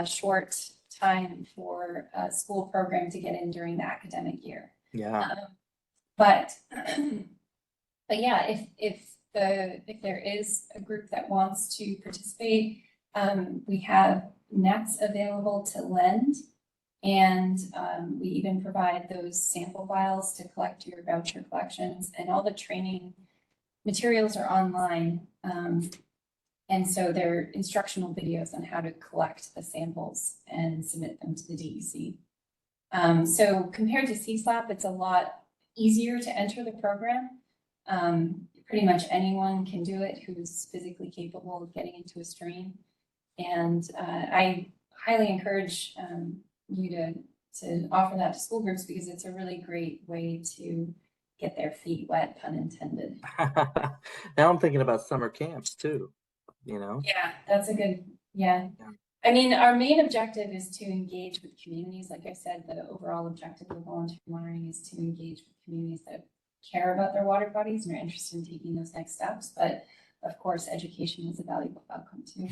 short time for a school program to get in during the academic year. Yeah. But yeah, if there is a group that wants to participate, we have nets available to lend, and we even provide those sample files to collect your voucher collections, and all the training materials are online. And so they're instructional videos on how to collect the samples and submit them to the DEC. So compared to CSLAP, it's a lot easier to enter the program. Pretty much anyone can do it who's physically capable of getting into a stream. And I highly encourage you to offer that to school groups, because it's a really great way to get their feet wet, pun intended. Now I'm thinking about summer camps too, Yeah, that's a good, yeah. I mean, our main objective is to engage with communities. Like I said, the overall objective of volunteer monitoring is to engage with communities that care about their water bodies and are interested in taking those next steps. But of course, education is a valuable outcome too.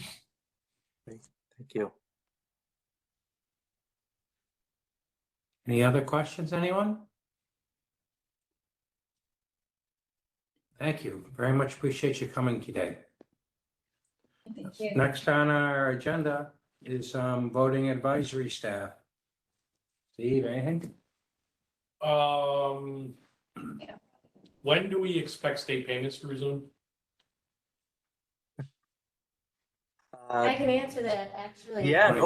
Thank you. Any other questions, anyone? Thank you. Very much appreciate you coming today. Thank you. Next on our agenda is voting advisory staff. Steve, anything? When do we expect state payments to resume? I can answer that, actually. Yeah, no,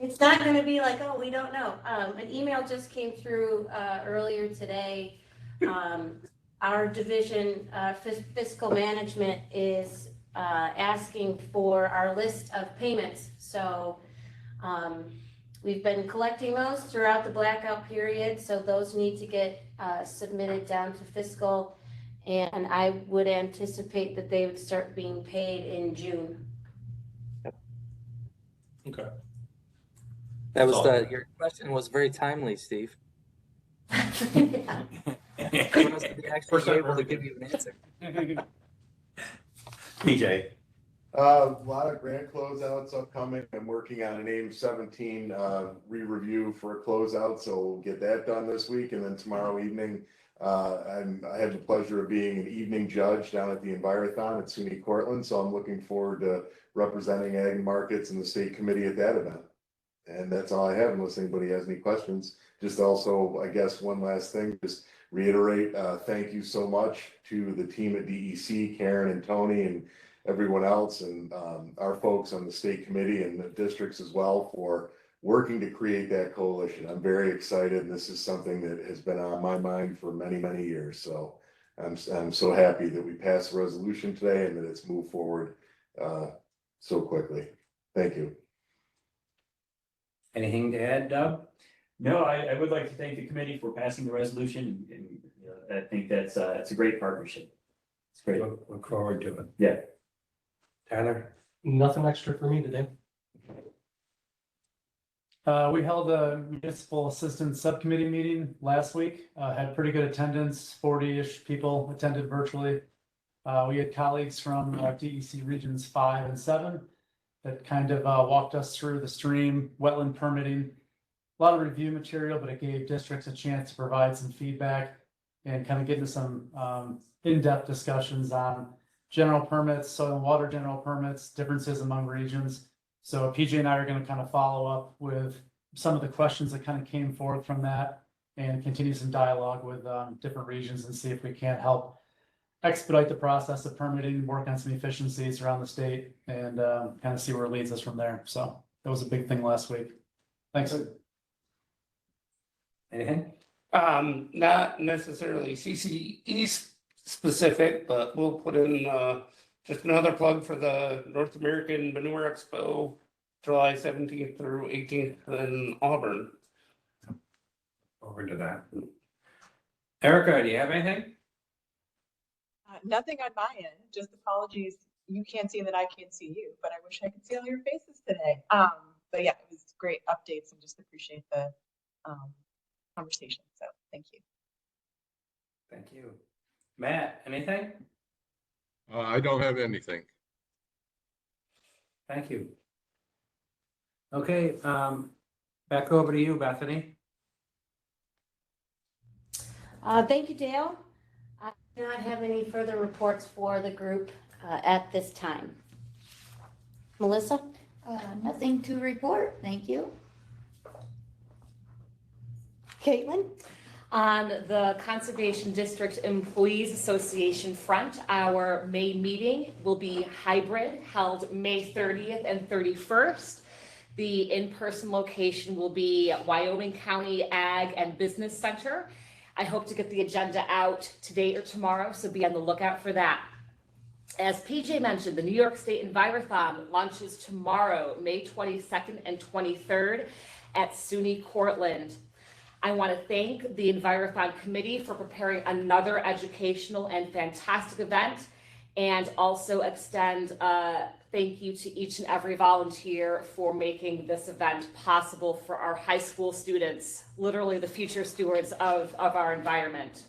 It's not going to be like, oh, we don't know. An email just came through earlier today. Our division, fiscal management, is asking for our list of payments. So we've been collecting those throughout the blackout period. So those need to get submitted down to fiscal. And I would anticipate that they would start being paid in June. Okay. That was your question was very timely, Steve. Yeah. Actually able to give you an answer. PJ, A lot of grant closeouts upcoming. I'm working on an AIM 17 re-review for a closeout, so we'll get that done this week. And then tomorrow evening, I have the pleasure of being an evening judge down at the Envirothon at SUNY Cortland. So I'm looking forward to representing ag markets and the state committee at that event. And that's all I have, unless anybody has any questions. Just also, I guess, one last thing, just reiterate, thank you so much to the team at DEC, Karen and Tony and everyone else, and our folks on the state committee and the districts as well for working to create that coalition. I'm very excited, and this is something that has been on my mind for many, many years. So I'm so happy that we passed the resolution today and that it's moved forward so quickly. Thank you. Anything to add, Doug? No, I would like to thank the committee for passing the resolution, and I think that's a great partnership. It's great. Look forward to it. Yeah. Tyler? Nothing extra for me today. We held a municipal assistance subcommittee meeting last week, had pretty good attendance, 40-ish people attended virtually. We had colleagues from DEC regions 5 and 7 that kind of walked us through the stream, wetland permitting, a lot of review material, but it gave districts a chance to provide some feedback and kind of get into some in-depth discussions on general permits, soil and water general permits, differences among regions. So PJ and I are going to kind of follow up with some of the questions that kind of came forth from that and continue some dialogue with different regions and see if we can't help expedite the process of permitting, work on some efficiencies around the state, and kind of see where it leads us from there. So that was a big thing last week. Thanks. Anything? Not necessarily CCE specific, but we'll put in just another plug for the North American Manure Expo, July 17th through 18th in Auburn. Over to that. Erica, do you have anything? Nothing on my end, just apologies. You can't see that I can't see you, but I wish I could see all your faces today. But yeah, it was great updates and just appreciate the conversation. So thank you. Thank you. Matt, anything? I don't have anything. Thank you. Okay, back over to you, Bethany. Thank you, Dale. I do not have any further reports for the group at this time. Melissa? Nothing to report. Thank you. Caitlin? On the Conservation District Employees Association front, our May meeting will be hybrid, held May 30th and 31st. The in-person location will be Wyoming County Ag and Business Center. I hope to get the agenda out today or tomorrow, so be on the lookout for that. As PJ mentioned, the New York State Envirothon launches tomorrow, May 22nd and 23rd at SUNY Cortland. I want to thank the Envirothon Committee for preparing another educational and fantastic event, and also extend a thank you to each and every volunteer for making this event possible for our high school students, literally the future stewards of our environment.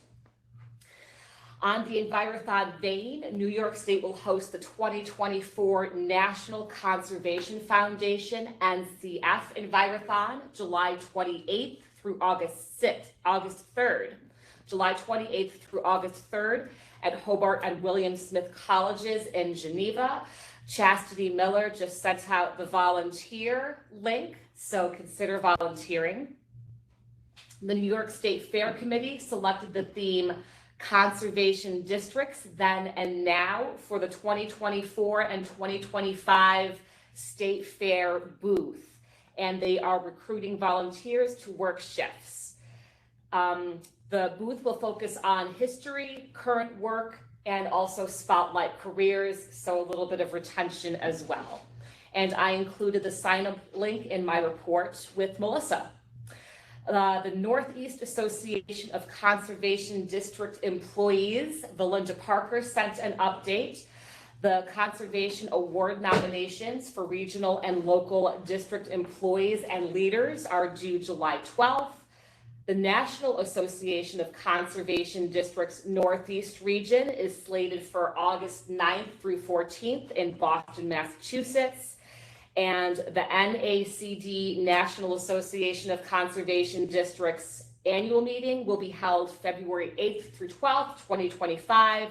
On the Envirothon vein, New York State will host the 2024 National Conservation Foundation NCF Envirothon, July 28th through August 3rd. July 28th through August 3rd at Hobart and William Smith Colleges in Geneva. Chastity Miller just sent out the volunteer link, so consider volunteering. The New York State Fair Committee selected the theme Conservation Districts Then and Now for the 2024 and 2025 State Fair booth, and they are recruiting volunteers to work shifts. The booth will focus on history, current work, and also spotlight careers, so a little bit of retention as well. And I included the sign-up link in my report with Melissa. The Northeast Association of Conservation District Employees, Belinda Parker, sent an update. The Conservation Award nominations for regional and local district employees and leaders are due July 12th. The National Association of Conservation Districts Northeast Region is slated for August 9th through 14th in Boston, Massachusetts. And the NACD, National Association of Conservation Districts annual meeting will be held February 8th through 12th, 2025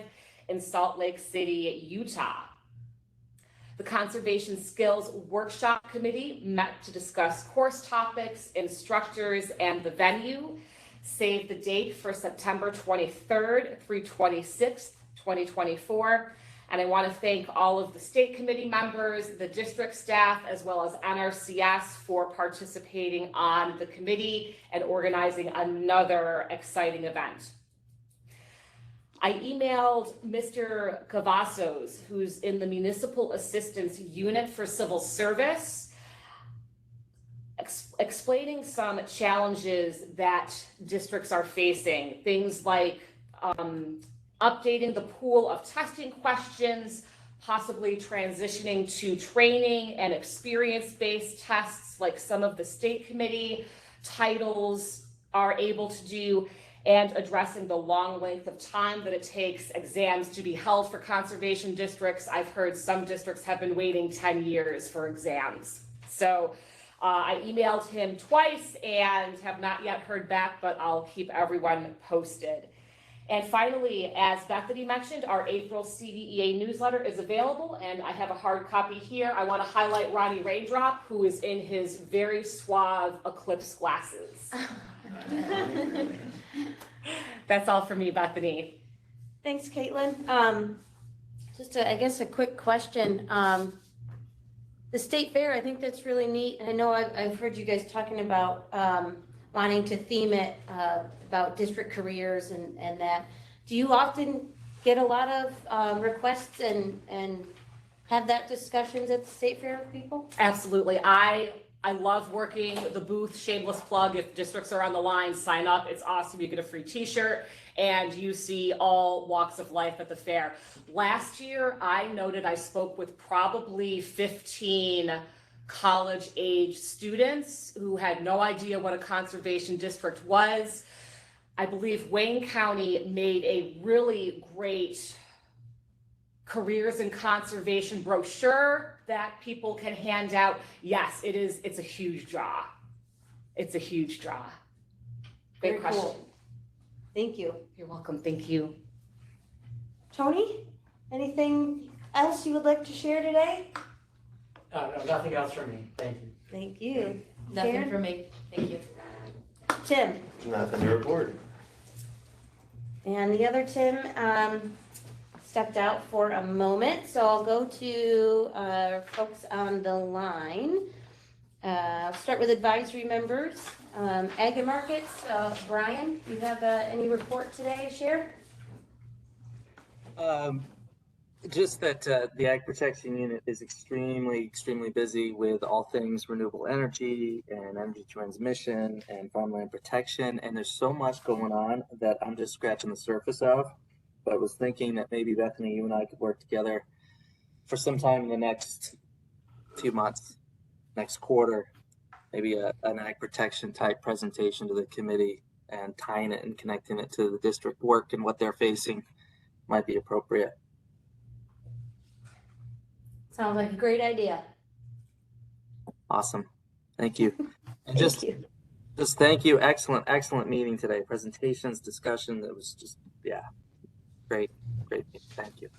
in Salt Lake City, Utah. The Conservation Skills Workshop Committee met to discuss course topics, instructors, and the venue. Save the date for September 23rd through 26th, 2024. And I want to thank all of the state committee members, the district staff, as well as NRCS for participating on the committee and organizing another exciting event. I emailed Mr. Cavazos, who's in the Municipal Assistance Unit for Civil Service, explaining some challenges that districts are facing. Things like updating the pool of testing questions, possibly transitioning to training and experience-based tests like some of the state committee titles are able to do, and addressing the long length of time that it takes exams to be held for conservation districts. I've heard some districts have been waiting 10 years for exams. So I emailed him twice and have not yet heard back, but I'll keep everyone posted. And finally, as Bethany mentioned, our April CDEA newsletter is available, and I have a hard copy here. I want to highlight Ronnie Raindrop, who is in his very suave Eclipse glasses. That's all for me, Bethany. Thanks, Caitlin. Just I guess a quick question. The state fair, I think that's really neat. I know I've heard you guys talking about wanting to theme it about district careers and that. Do you often get a lot of requests and have that discussions at the state fair with people? Absolutely. I love working the booth. Shameless plug. If districts are on the line, sign up. It's awesome. You get a free t-shirt and you see all walks of life at the fair. Last year, I noted I spoke with probably 15 college age students who had no idea what a conservation district was. I believe Wayne County made a really great careers in conservation brochure that people can hand out. Yes, it's a huge draw. It's a huge draw. Great question. Cool. Thank you. You're welcome. Thank you. Tony, anything else you would like to share today? No, nothing else from me. Thank you. Thank you. Nothing Karen? for me. Thank you. Tim? Nothing to report. And the other Tim stepped out for a moment, so I'll go to folks on the line. Start with advisory members. Ag and Markets, Brian, do you have any report today to share? Just that the Ag Protection Unit is extremely busy with all things renewable energy and energy transmission and farmland protection. And there's so much going on that I'm just scratching the surface of. But I was thinking that maybe Bethany, you and I could work together for some time in the next few months, next quarter, maybe an Ag Protection type presentation to the committee, and tying it and connecting it to the district work and what they're facing might be appropriate. Sounds like a great idea. Awesome. Thank you. And just thank you. Excellent meeting today. Presentations, discussion. It was just, yeah, great. Thank you.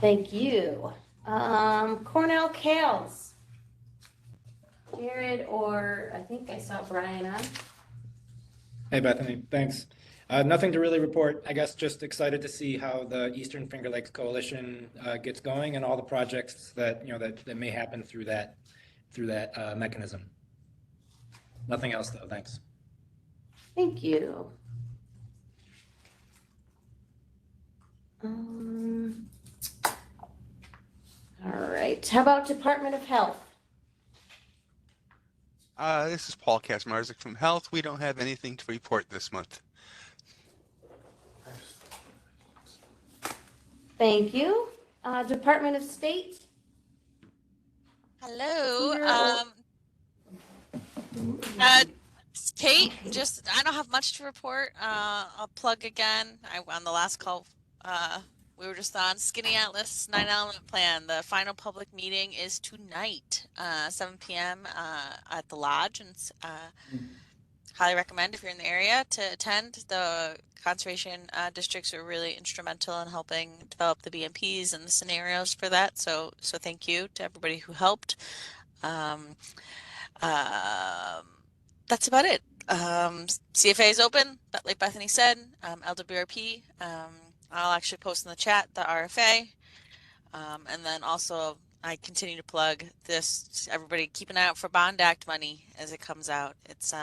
Thank you. Cornell Kales. Jared, or I think I saw Brian on. Hey, Bethany, thanks. Nothing to really report. I guess just excited to see how the Eastern Finger Lakes Coalition gets going and all the projects that that may happen through that mechanism. Nothing else though. Thanks. Thank you. All right. How about Department of Health? This is Paul Kaczmarzyk from Health. We don't have anything to report this month. Thank you. Department of State? Hello. Kate, just I don't have much to report. I'll plug again. On the last call, we were just on Skinny Atlas 9-element plan. The final public meeting is tonight, 7 p.m. At the lodge, and highly recommend if you're in the area to attend. The conservation districts are really instrumental in helping develop the BMPs and the scenarios for that. So thank you to everybody who helped. That's about it. CFA is open, but like Bethany said, LWRP. I'll actually post in the chat the RFA. And then also I continue to plug this. Everybody keep an eye out for Bond Act money as it comes out. It's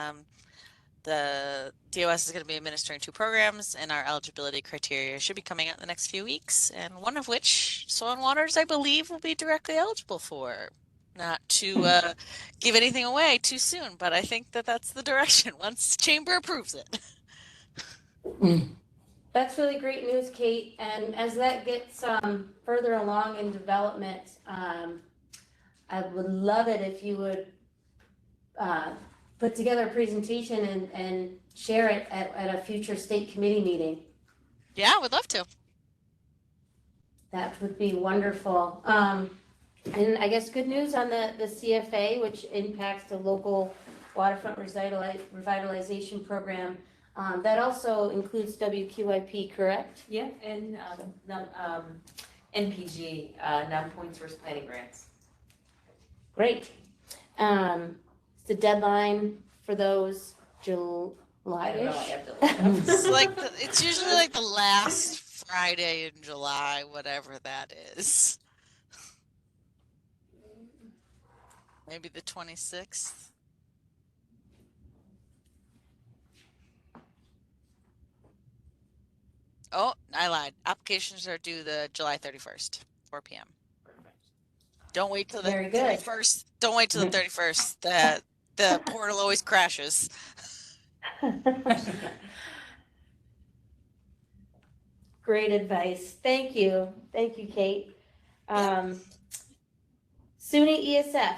the DOS is going to be administering 2 programs, and our eligibility criteria should be coming out in the next few weeks, and one of which Soil and Waters, I believe, will be directly eligible for. Not to give anything away too soon, but I think that that's the direction once Chamber approves it. That's really great news, Kate. And as that gets further along in development, I would love it if you would put together a presentation and share it at a future state committee meeting. Yeah, would love to. That would be wonderful. And I guess good news on the CFA, which impacts the local waterfront revitalization program. That also includes WQIP, correct? Yeah, and NPG, non-point source planning grants. Great. The deadline for those July-ish? It's usually like the last Friday in July, whatever that is. Maybe the 26th. Oh, I lied. Applications are due the July 31st, 4 p.m. Don't wait till the 31st. Don't wait till the 31st. The portal always crashes. Great advice. Thank you. Thank you, Kate. SUNY ESF.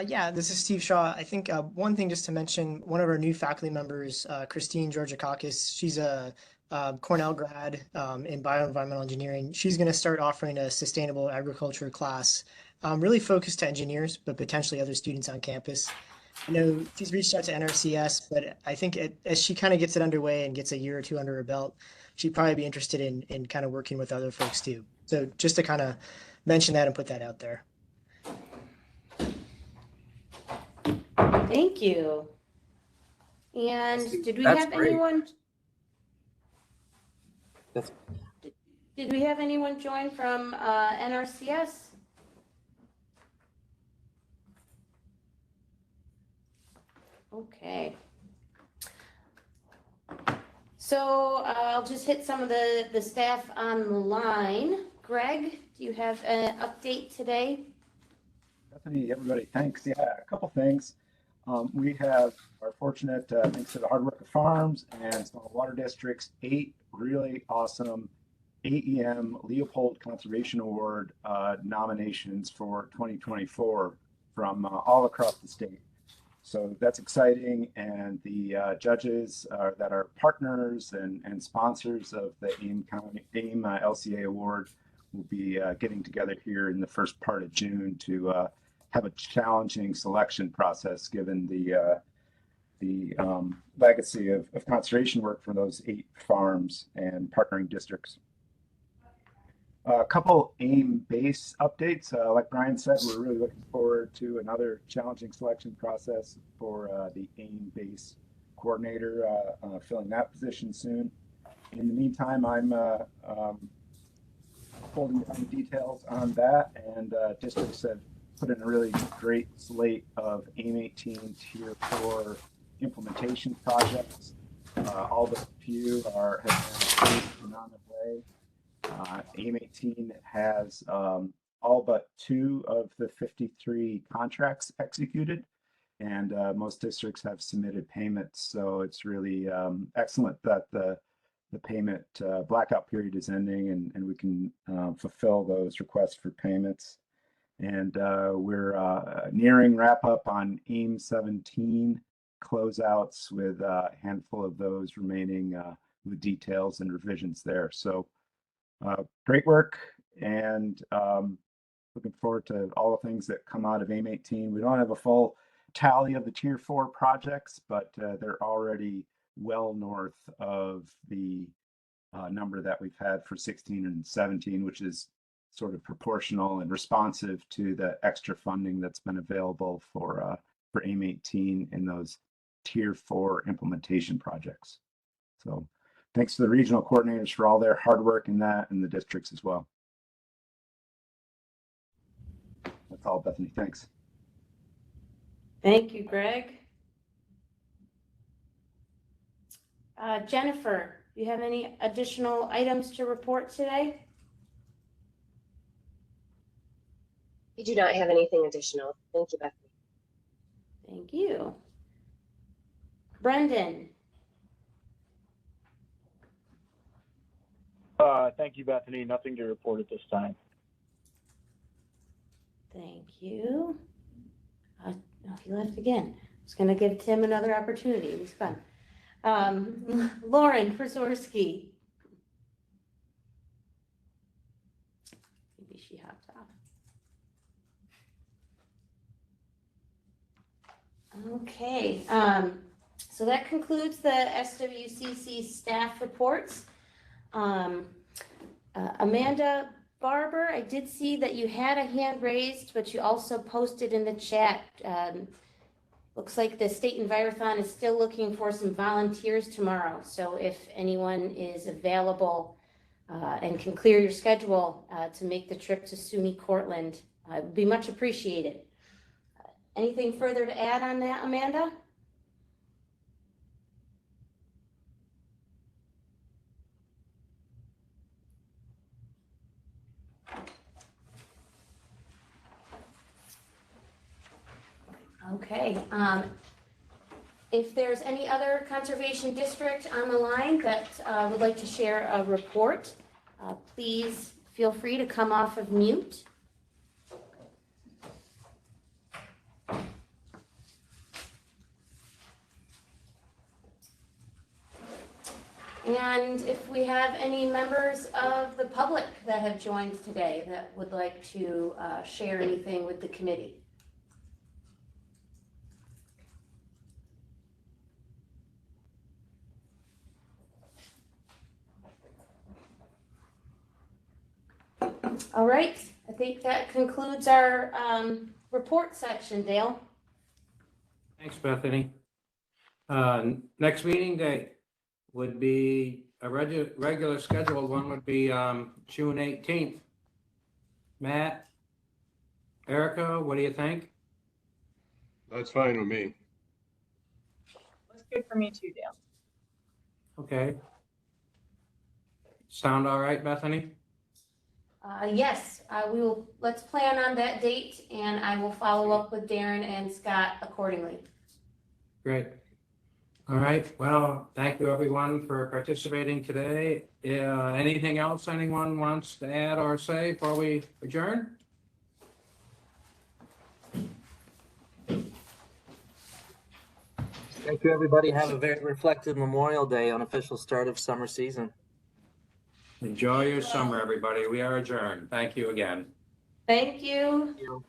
Yeah, this is Steve Shaw. I think one thing just to mention, one of our new faculty members, Christine Georgakakis, she's a Cornell grad in bioenvironmental engineering. She's going to start offering a sustainable agriculture class, really focused to engineers, but potentially other students on campus. I know she's reached out to NRCS, but I think as she kind of gets it underway and gets a year or 2 under her belt, she'd probably be interested in kind of working with other folks too. So just to kind of mention that and put that out there. Thank you. And did we That's have great. anyone? Did we have anyone join from NRCS? Okay. So I'll just hit some of the staff on the line. Greg, do you have an update today? Bethany, everybody, thanks. Yeah, a couple things. We are fortunate, thanks to the hard work of farms and small water districts, 8 really awesome AEM Leopold Conservation Award nominations for 2024 from all across the state. So that's exciting, and the judges that are partners and sponsors of the AIM LCA Award will be getting together here in the first part of June to have a challenging selection process, given the legacy of conservation work for those 8 farms and partnering districts. A couple AIM base updates. Like Brian said, we're really looking forward to another challenging selection process for the AIM base coordinator, filling that position soon. In the meantime, I'm holding down the details on that, and districts have put in a really great slate of AIM 18 Tier 4 implementation projects. All but a few have been approved and on their way. AIM 18 has all but 2 of the 53 contracts executed, and most districts have submitted payments. So it's really excellent that the payment blackout period is ending, and we can fulfill those requests for payments. And we're nearing wrap up on AIM 17 closeouts with a handful of those remaining with details and revisions there. So great work, and looking forward to all the things that come out of AIM 18. We don't have a full tally of the Tier 4 projects, but they're already well north of the number that we've had for 16 and 17, which is sort of proportional and responsive to the extra funding that's been available for AIM 18 in those Tier 4 implementation projects. So thanks to the regional coordinators for all their hard work in that, and the districts as well. That's all, Bethany. Thanks. Thank you, Greg. Jennifer, do you have any additional items to report today? I do not have anything additional. Thank you, Bethany. Thank you. Brendan. Thank you, Bethany. Nothing to report at this time. Thank you. Oh, he left again. I was going to give Tim another opportunity. It was fun. Lauren Przeworski. Maybe she hopped off. Okay. So that concludes the SWCC staff reports. Amanda Barber, I did see that you had a hand raised, but you also posted in the chat. Looks like the State Envirothon is still looking for some volunteers tomorrow. So if anyone is available and can clear your schedule to make the trip to SUNY Cortland, it would be much appreciated. Anything further to add on that, Amanda? Okay. If there's any other conservation district on the line that would like to share a report, please feel free to come off of mute. And if we have any members of the public that have joined today that would like to share anything with the committee. All right, I think that concludes our report section, Dale. Thanks, Bethany. Next meeting date would be a regular scheduled one would be June 18th. Matt, Erica, what do you think? That's fine with me. Looks good for me too, Dale. Okay. Sound all right, Bethany? Yes, let's plan on that date, and I will follow up with Darren and Scott accordingly. Great. All right. Well, thank you everyone for participating today. Anything else anyone wants to add or say before we adjourn? Thank you, everybody. Have a very reflective Memorial Day, unofficial start of summer season. Enjoy your summer, everybody. We are adjourned. Thank you again. Thank you. Thank you.